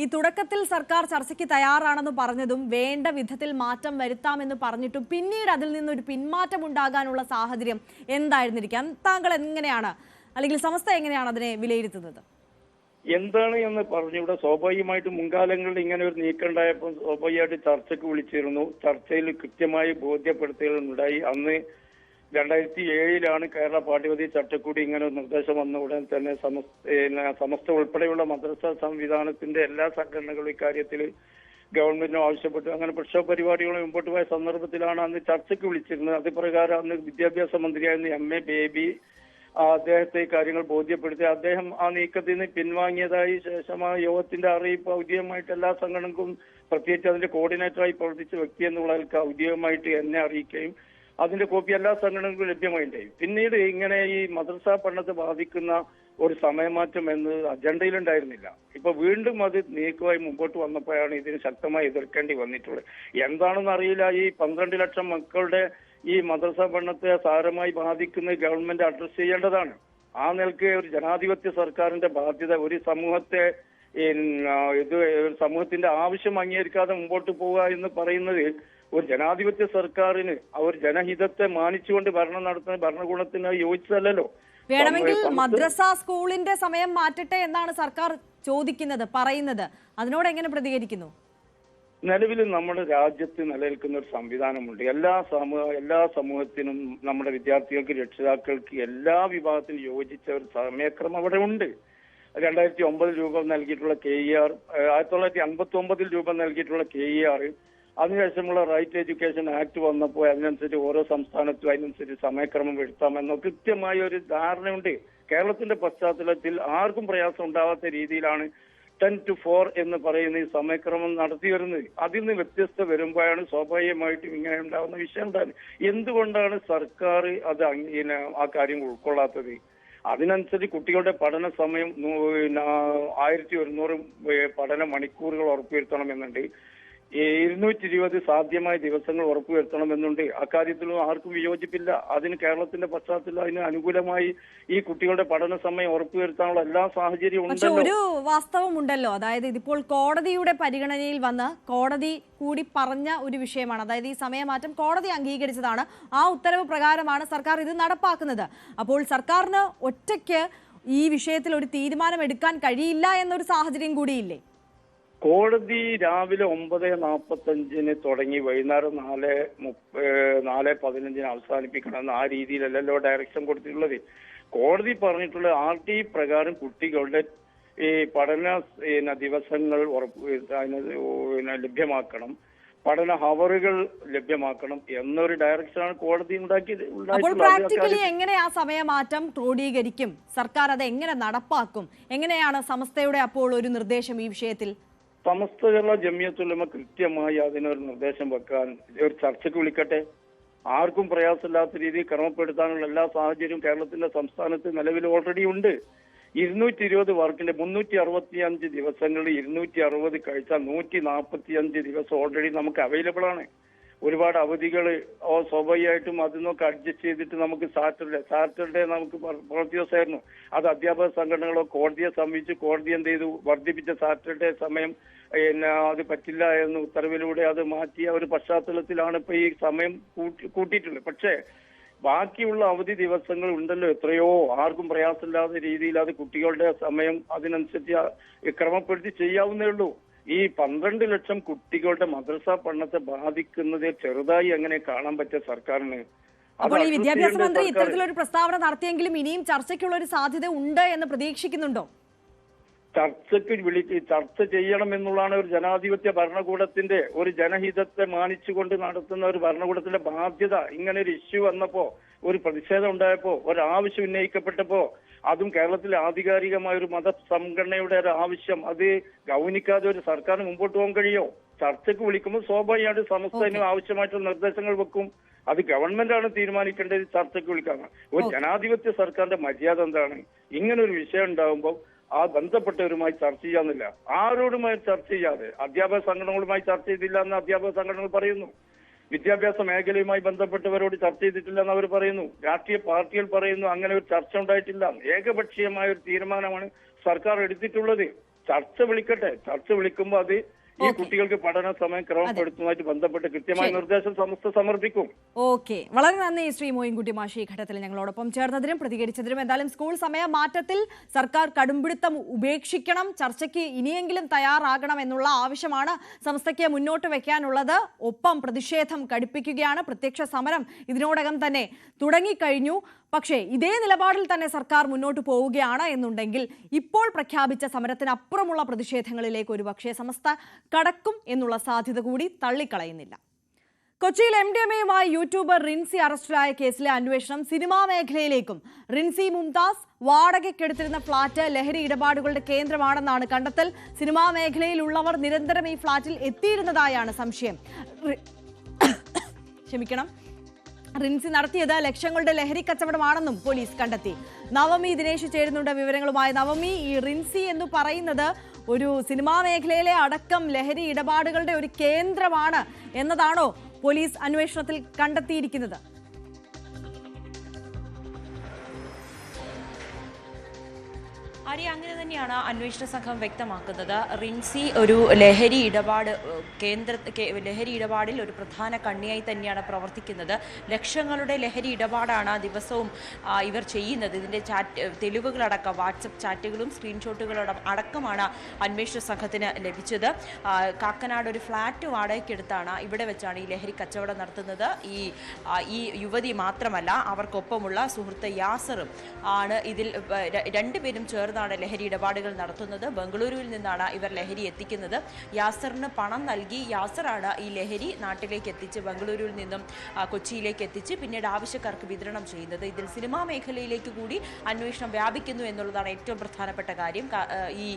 ഈ തുടക്കത്തിൽ സർക്കാർ ചർച്ചയ്ക്ക് തയ്യാറാണെന്ന് പറഞ്ഞതും വേണ്ട വിധത്തിൽ മാറ്റം വരുത്താമെന്ന് പറഞ്ഞിട്ടും പിന്നീട് അതിൽ നിന്നൊരു പിന്മാറ്റം ഉണ്ടാകാനുള്ള സാഹചര്യം എന്തായിരുന്നിരിക്കാം? താങ്കൾ എങ്ങനെയാണ്, അല്ലെങ്കിൽ സമസ്ത എങ്ങനെയാണ് അതിനെ വിലയിരുത്തുന്നത്? എന്താണ് എന്ന് പറഞ്ഞിവിടെ സ്വാഭാവികമായിട്ടും മുൻകാലങ്ങളിൽ ഇങ്ങനെ ഒരു നീക്കം ഉണ്ടായപ്പോൾ സ്വാഭാവികമായിട്ട് ചർച്ചയ്ക്ക് വിളിച്ചിരുന്നു. ചർച്ചയിൽ കൃത്യമായി ബോധ്യപ്പെടുത്തുകൾ ഉണ്ടായി. അന്ന് 2007 കേരള പാഠ്യപദ്ധതി ചട്ടക്കൂടി ഇങ്ങനെ ഒരു നിർദ്ദേശം വന്ന ഉടൻ തന്നെ സമസ്ത ഉൾപ്പെടെയുള്ള മദ്രസ സംവിധാനത്തിന്റെ എല്ലാ സംഘടനകളും ഇക്കാര്യത്തിൽ ഗവൺമെന്റിനും ആവശ്യപ്പെട്ടു. അങ്ങനെ പ്രക്ഷോഭ പരിപാടികൾ മുമ്പോട്ട് പോയ സന്ദർഭത്തിലാണ് അന്ന് ചർച്ചയ്ക്ക് വിളിച്ചിരുന്നത്. അത് പ്രകാരം അന്ന് വിദ്യാഭ്യാസ മന്ത്രിയായിരുന്ന MA ബേബി അദ്ദേഹത്തെ ഈ കാര്യങ്ങൾ ബോധ്യപ്പെടുത്തി. അദ്ദേഹം ആ നീക്കത്തിൽ നിന്ന് പിൻവാങ്ങിയതായി ശേഷം ആ യോഗത്തിന്റെ അറിയിപ്പ് ഔദ്യോഗികമായിട്ട് എല്ലാ സംഘടനകൾക്കും, പ്രത്യേകിച്ച് അതിന്റെ കോർഡിനേറ്ററായി പ്രവർത്തിച്ച വ്യക്തി എന്നുള്ളവർക്ക് ഔദ്യോഗികമായിട്ട് എന്നെ അറിയിക്കുകയും അതിന്റെ കോപ്പി എല്ലാ സംഘടനകൾക്കും ലഭ്യമായിട്ടുണ്ടായി. പിന്നീട് ഇങ്ങനെ ഈ മദ്രസ പഠനത്തെ ബാധിക്കുന്ന ഒരു സമയമാറ്റം എന്നത് അജണ്ടയിലുണ്ടായിരുന്നില്ല. ഇപ്പൊ വീണ്ടും അത് നീക്കമായി മുമ്പോട്ട് വന്നപ്പോഴാണ് ഇതിന് ശക്തമായി എതിർക്കേണ്ടി വന്നിട്ടുള്ളത്. എന്താണെന്ന് അറിയില്ല. ഈ 12 ലക്ഷം മക്കളുടെ ഈ മദ്രസ പഠനത്തെ സാരമായി ബാധിക്കുന്ന ഗവൺമെന്റ് അഡ്രസ് ചെയ്യേണ്ടതാണ്. ആ നിലയ്ക്ക് ഒരു ജനാധിപത്യ സർക്കാരിന്റെ ബാധ്യത ഒരു സമൂഹത്തെ സമൂഹത്തിന്റെ ആവശ്യം അംഗീകരിക്കാതെ മുമ്പോട്ട് പോവുക എന്ന് പറയുന്നത് ഒരു ജനാധിപത്യ സർക്കാരിന് അവർ ജനഹിതത്തെ മാനിച്ചുകൊണ്ട് ഭരണം നടത്തുന്ന ഭരണകൂടത്തിന് യോജിച്ചതല്ലോ. വേണമെങ്കിൽ മദ്രസ സ്കൂളിന്റെ സമയം മാറ്റട്ടെ എന്നാണ് സർക്കാർ ചോദിക്കുന്നത്, പറയുന്നത്. അതിനോട് എങ്ങനെ പ്രതികരിക്കുന്നു? നിലവിൽ നമ്മുടെ രാജ്യത്ത് നിലനിൽക്കുന്ന ഒരു സംവിധാനമുണ്ട്. എല്ലാ സമൂഹത്തിനും നമ്മുടെ വിദ്യാർത്ഥികൾക്ക്, രക്ഷിതാക്കൾക്ക്, എല്ലാ വിഭാഗത്തിനും യോജിച്ച ഒരു സമയക്രമം അവിടെ ഉണ്ട്. 2009 രൂപം നൽകിയിട്ടുള്ള KER, 1959 രൂപം നൽകിയിട്ടുള്ള KER, അതിനുശേഷമുള്ള റൈറ്റ് എഡ്യൂക്കേഷൻ ആക്ട് വന്നപ്പോൾ അതിനനുസരിച്ച് ഓരോ സംസ്ഥാനത്തും അതിനനുസരിച്ച് സമയക്രമം വരുത്താമെന്നോ കൃത്യമായ ഒരു ധാരണയുണ്ട്. കേരളത്തിന്റെ പശ്ചാത്തലത്തിൽ ആർക്കും പ്രയാസം ഉണ്ടാവാത്ത രീതിയിലാണ് 10 to 4 എന്ന് പറയുന്ന ഈ സമയക്രമം നടത്തി വരുന്നത്. അതിൽ നിന്ന് വ്യത്യസ്ത വരുമ്പോഴാണ് സ്വാഭാവികമായിട്ടും ഇങ്ങനെ ഉണ്ടാകുന്ന വിഷയം ഉണ്ടാകുന്നത്. എന്തുകൊണ്ടാണ് സർക്കാർ അത് ആ കാര്യം ഉൾക്കൊള്ളാത്തത്? അതിനനുസരിച്ച് കുട്ടികളുടെ പഠന സമയം 1100 പഠന മണിക്കൂറുകൾ ഉറപ്പുവരുത്തണമെന്നുണ്ട്. 220 സാധ്യമായ ദിവസങ്ങൾ ഉറപ്പുവരുത്തണമെന്നുണ്ട്. അക്കാര്യത്തിലും ആർക്കും വിയോജിപ്പില്ല. അതിന് കേരളത്തിന്റെ പശ്ചാത്തലത്തിൽ അതിന് അനുകൂലമായി ഈ കുട്ടികളുടെ പഠന സമയം ഉറപ്പുവരുത്താനുള്ള എല്ലാ സാഹചര്യവും പക്ഷെ ഉണ്ടല്ലോ. ഒരു വാസ്തവമുണ്ടല്ലോ, അതായത് ഇതിപ്പോൾ കോടതിയുടെ പരിഗണനയിൽ വന്ന് കോടതി കൂടി പറഞ്ഞ ഒരു വിഷയമാണ്. അതായത് ഈ സമയമാറ്റം കോടതി അംഗീകരിച്ചതാണ്. ആ ഉത്തരവ് പ്രകാരമാണ് സർക്കാർ ഇത് നടപ്പാക്കുന്നത്. അപ്പോൾ സർക്കാരിന് ഒറ്റയ്ക്ക് ഈ വിഷയത്തിൽ ഒരു തീരുമാനം എടുക്കാൻ കഴിയില്ല എന്നൊരു സാഹചര്യം കൂടിയില്ലേ? കോടതി രാവിലെ 9:45 തുടങ്ങി വൈകുന്നേരം 4:15 അവസാനിപ്പിക്കണമെന്ന് ആ രീതിയിലല്ലല്ലോ ഡയറക്ഷൻ കൊടുത്തിട്ടുള്ളത്. കോടതി പറഞ്ഞിട്ടുള്ള RT പ്രകാരം കുട്ടികളുടെ ഈ പഠന ദിവസങ്ങൾ ലഭ്യമാക്കണം, പഠന ഹവറുകൾ ലഭ്യമാക്കണം എന്നൊരു ഡയറക്ഷനാണ് കോടതി അപ്പോൾ പ്രാക്ടിക്കലി എങ്ങനെ ആ സമയമാറ്റം ക്രോഡീകരിക്കും? സർക്കാർ അത് എങ്ങനെ നടപ്പാക്കും? എങ്ങനെയാണ് സമസ്തയുടെ അപ്പോൾ ഒരു നിർദ്ദേശം ഈ വിഷയത്തിൽ? സമസ്ത കേരള ജമിയത്തുൽ ഉലമ കൃത്യമായി അതിനൊരു നിർദ്ദേശം വെക്കാൻ ഒരു ചർച്ചയ്ക്ക് വിളിക്കട്ടെ. ആർക്കും പ്രയാസമില്ലാത്ത രീതിയിൽ ക്രമപ്പെടുത്താനുള്ള എല്ലാ സാഹചര്യവും കേരളത്തിന്റെ സംസ്ഥാനത്ത് നിലവിൽ ഓൾറെഡി ഉണ്ട്. 220 വർക്കിന്റെ 365 ദിവസങ്ങളിൽ 260 കഴിച്ചാൽ 145 ദിവസം ഓൾറെഡി നമുക്ക് അവൈലബിൾ ആണ്. ഒരുപാട് അവധികൾ സ്വാഭാവികമായിട്ടും അതിനൊക്കെ അഡ്ജസ്റ്റ് ചെയ്തിട്ട് നമുക്ക് സാറ്റർഡേ നമുക്ക് പ്രവൃത്തി ദിവസമായിരുന്നു. അത് അധ്യാപക സംഘടനകളോ കോടതിയെ സമീപിച്ച് കോടതി എന്ത് ചെയ്തു, വർദ്ധിപ്പിച്ച സാറ്റർഡേ സമയം അത് പറ്റില്ല എന്ന ഉത്തരവിലൂടെ അത് മാറ്റിയ ഒരു പശ്ചാത്തലത്തിലാണ് ഇപ്പൊ ഈ സമയം കൂട്ടിയിട്ടുള്ളത്. പക്ഷേ ബാക്കിയുള്ള അവധി ദിവസങ്ങൾ ഉണ്ടല്ലോ എത്രയോ, ആർക്കും പ്രയാസമില്ലാത്ത രീതിയിൽ അത് കുട്ടികളുടെ സമയം അതിനനുസരിച്ച് ക്രമപ്പെടുത്തി ചെയ്യാവുന്നേ ഉള്ളൂ. ഈ 12 ലക്ഷം കുട്ടികളുടെ മദ്രസ പഠനത്തെ ബാധിക്കുന്നത് ചെറുതായി എങ്ങനെ കാണാൻ പറ്റിയ സർക്കാരിന്? അപ്പോൾ ഈ വിദ്യാഭ്യാസ മന്ത്രി ഇത്തരത്തിലൊരു പ്രസ്താവന നടത്തിയെങ്കിലും ഇനിയും ചർച്ചയ്ക്കുള്ള ഒരു സാധ്യത ഉണ്ട് എന്ന് പ്രതീക്ഷിക്കുന്നുണ്ടോ? ചർച്ച ചെയ്യണം എന്നുള്ളതാണ് ഒരു ജനാധിപത്യ ഭരണകൂടത്തിന്റെ, ഒരു ജനഹിതത്തെ മാനിച്ചുകൊണ്ട് നടത്തുന്ന ഒരു ഭരണകൂടത്തിന്റെ ബാധ്യത. ഇങ്ങനെ ഒരു ഇഷ്യൂ വന്നപ്പോ, ഒരു പ്രതിഷേധം ഉണ്ടായപ്പോ, ഒരാവശ്യം ഉന്നയിക്കപ്പെട്ടപ്പോ, അതും കേരളത്തിലെ ആധികാരികമായ ഒരു മതസംഘടനയുടെ ഒരു ആവശ്യം, അത് ഗൗനിക്കാതെ ഒരു സർക്കാരിന് മുമ്പോട്ട് പോകാൻ കഴിയോ? ചർച്ചയ്ക്ക് വിളിക്കുമ്പോൾ സ്വാഭാവികമായിട്ട് സമസ്തന് ആവശ്യമായിട്ടുള്ള നിർദ്ദേശങ്ങൾ വെക്കും. അത് ഗവൺമെന്റാണ് തീരുമാനിക്കേണ്ടത്. ചർച്ചയ്ക്ക് വിളിക്കാൻ ഒരു ജനാധിപത്യ സർക്കാരിന്റെ മര്യാദ എന്താണ്? ഇങ്ങനെ ഒരു വിഷയം ഉണ്ടാകുമ്പോൾ ആ ബന്ധപ്പെട്ടവരുമായി ചർച്ച ചെയ്യാന്നില്ല. ആരോടുമായി ചർച്ച ചെയ്യാതെ അധ്യാപക സംഘടനകളുമായി ചർച്ച ചെയ്തില്ല എന്ന് അധ്യാപക സംഘടനകൾ പറയുന്നു. വിദ്യാഭ്യാസ മേഖലയുമായി ബന്ധപ്പെട്ടവരോട് ചർച്ച ചെയ്തിട്ടില്ല എന്ന് അവർ പറയുന്നു. രാഷ്ട്രീയ പാർട്ടികൾ പറയുന്നു അങ്ങനെ ഒരു ചർച്ച ഉണ്ടായിട്ടില്ല. ഏകപക്ഷീയമായ ഒരു തീരുമാനമാണ് സർക്കാർ എടുത്തിട്ടുള്ളത്. ചർച്ച വിളിക്കട്ടെ. ചർച്ച വിളിക്കുമ്പോൾ അത് ഈ കുട്ടികൾക്ക് പഠന സമയം ക്രമപ്പെടുത്തുന്നതുമായിട്ട് ബന്ധപ്പെട്ട് കൃത്യമായ നിർദ്ദേശം സമസ്ത സമർപ്പിക്കും. ഓക്കെ, വളരെ നന്ദി ശ്രീ മോയിൻകുട്ടി മാഷി ഈ ഘട്ടത്തിൽ ഞങ്ങളോടൊപ്പം ചേർന്നതിനും പ്രതികരിച്ചതിനും. എന്തായാലും സ്കൂൾ സമയ മാറ്റത്തിൽ സർക്കാർ കടുംപിടുത്തം ഉപേക്ഷിക്കണം, ചർച്ചയ്ക്ക് ഇനിയെങ്കിലും തയ്യാറാകണം എന്നുള്ള ആവശ്യമാണ് സമസ്തയ്ക്ക് മുന്നോട്ട് വെക്കാനുള്ളത്. ഒപ്പം പ്രതിഷേധം കടുപ്പിക്കുകയാണ്. പ്രത്യക്ഷ സമരം ഇതിനോടകം തന്നെ തുടങ്ങിക്കഴിഞ്ഞു. പക്ഷേ ഇതേ നിലപാടിൽ തന്നെ സർക്കാർ മുന്നോട്ട് പോവുകയാണ് എന്നുണ്ടെങ്കിൽ ഇപ്പോൾ പ്രഖ്യാപിച്ച സമരത്തിനപ്പുറമുള്ള പ്രതിഷേധങ്ങളിലേക്ക് ഒരുപക്ഷേ സമസ്ത കടക്കും എന്നുള്ള സാധ്യത കൂടി തള്ളിക്കളയുന്നില്ല. കൊച്ചിയിൽ MDMAയുമായി യൂട്യൂബർ റിൻസി അറസ്റ്റിലായ കേസിലെ അന്വേഷണം സിനിമാ മേഖലയിലേക്കും. റിൻസി മുംതാസ് വാടകയ്ക്കെടുത്തിരുന്ന ഫ്ളാറ്റ് ലഹരി ഇടപാടുകളുടെ കേന്ദ്രമാണെന്നാണ് കണ്ടെത്തൽ. സിനിമാ മേഖലയിലുള്ളവർ നിരന്തരം ഈ ഫ്ളാറ്റിൽ എത്തിയിരുന്നതായാണ് സംശയം. റിൻസി നടത്തിയത് ലക്ഷങ്ങളുടെ ലഹരി കച്ചവടമാണെന്നും പോലീസ് കണ്ടെത്തി. നവമി ദിനേശ് ചേരുന്നുണ്ട് വിവരങ്ങളുമായി. നവമി, ഈ റിൻസി എന്ന് പറയുന്നത് ഒരു സിനിമാ മേഖലയിലെ അടക്കം ലഹരി ഇടപാടുകളുടെ ഒരു കേന്ദ്രമാണ് എന്നതാണോ പോലീസ് അന്വേഷണത്തിൽ കണ്ടെത്തിയിരിക്കുന്നത്? ആര്യ, അങ്ങനെ തന്നെയാണ് അന്വേഷണ സംഘം വ്യക്തമാക്കുന്നത്. റിൻസി ഒരു ലഹരി ഇടപാടിൽ ഒരു പ്രധാന കണ്ണിയായി തന്നെയാണ് പ്രവർത്തിക്കുന്നത്. ലക്ഷങ്ങളുടെ ലഹരി ഇടപാടാണ് ദിവസവും ഇവർ ചെയ്യുന്നത്. ഇതിൻ്റെ തെളിവുകളടക്കം വാട്സപ്പ് ചാറ്റുകളും സ്ക്രീൻഷോട്ടുകളും അടക്കമാണ് അന്വേഷണ സംഘത്തിന് ലഭിച്ചത്. കാക്കനാട് ഒരു ഫ്ലാറ്റ് വാടകയ്ക്കെടുത്താണ് ഇവിടെ വെച്ചാണ് ഈ ലഹരി കച്ചവടം നടത്തുന്നത്. ഈ യുവതി മാത്രമല്ല, അവർക്കൊപ്പമുള്ള സുഹൃത്ത് യാസറും ആണ് ഇതിൽ. രണ്ടുപേരും ചേർന്നാണ് ലഹരി ഇടപാടുകൾ നടത്തുന്നത്. ബംഗളൂരുവിൽ നിന്നാണ് ഇവർ ലഹരി എത്തിക്കുന്നത്. യാസറിന് പണം നൽകി യാസറാണ് ഈ ലഹരി നാട്ടിലേക്ക് എത്തിച്ച് ബംഗളൂരുവിൽ നിന്നും കൊച്ചിയിലേക്ക് എത്തിച്ച് പിന്നീട് ആവശ്യക്കാർക്ക് വിതരണം ചെയ്യുന്നത്. ഇതിൽ സിനിമാ മേഖലയിലേക്ക് കൂടി അന്വേഷണം വ്യാപിക്കുന്നു എന്നുള്ളതാണ് ഏറ്റവും പ്രധാനപ്പെട്ട കാര്യം. ഈ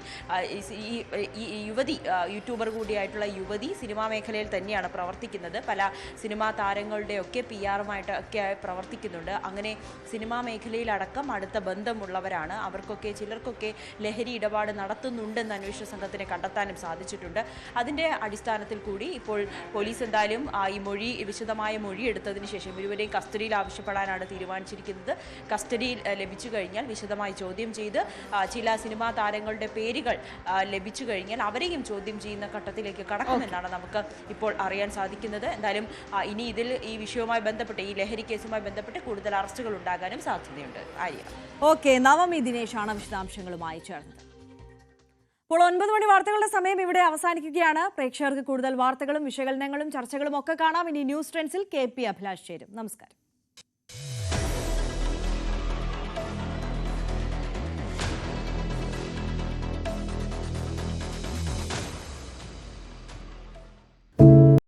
യുവതി, യൂട്യൂബർ കൂടിയായിട്ടുള്ള യുവതി സിനിമാ മേഖലയിൽ തന്നെയാണ് പ്രവർത്തിക്കുന്നത്. പല സിനിമാ താരങ്ങളുടെയൊക്കെ PR-ഉമായിട്ട് ഒക്കെ പ്രവർത്തിക്കുന്നുണ്ട്. അങ്ങനെ സിനിമാ മേഖലയിലടക്കം അടുത്ത ബന്ധമുള്ളവരാണ്. ചിലർക്കൊക്കെ ആർക്കൊക്കെ ലഹരി ഇടപാട് നടത്തുന്നുണ്ടെന്ന് അന്വേഷണ സംഘത്തിന് കണ്ടെത്താനും സാധിച്ചിട്ടുണ്ട്. അതിൻ്റെ അടിസ്ഥാനത്തിൽ കൂടി ഇപ്പോൾ പോലീസ് എന്തായാലും ഈ വിശദമായ മൊഴി എടുത്തതിന് ശേഷം ഇരുവരെയും കസ്റ്റഡിയിൽ ആവശ്യപ്പെടാനാണ് തീരുമാനിച്ചിരിക്കുന്നത്. കസ്റ്റഡിയിൽ ലഭിച്ചു കഴിഞ്ഞാൽ വിശദമായി ചോദ്യം ചെയ്ത് ചില സിനിമാ താരങ്ങളുടെ പേരുകൾ ലഭിച്ചു കഴിഞ്ഞാൽ അവരെയും ചോദ്യം ചെയ്യുന്ന ഘട്ടത്തിലേക്ക് കടക്കുമെന്നാണ് നമുക്ക് ഇപ്പോൾ അറിയാൻ സാധിക്കുന്നത്. എന്തായാലും ഇനി ഈ വിഷയവുമായി ബന്ധപ്പെട്ട് ഈ ലഹരി കേസുമായി ബന്ധപ്പെട്ട് കൂടുതൽ അറസ്റ്റുകൾ ഉണ്ടാകാനും സാധ്യതയുണ്ട്. ആര്യ. ഓക്കെ, നവമി ദിനേശാണ് വിശദാംശങ്ങളുമായി ചേർന്നത്. ഇപ്പോൾ 9 മണി വാർത്തകളുടെ സമയം ഇവിടെ അവസാനിക്കുകയാണ്. പ്രേക്ഷകർക്ക് കൂടുതൽ വാർത്തകളും വിശകലനങ്ങളും ചർച്ചകളും ഒക്കെ കാണാം. ഇനി ന്യൂസ് ട്രെൻഡ്സിൽ KP അഭിലാഷ് ചേരും. നമസ്കാരം.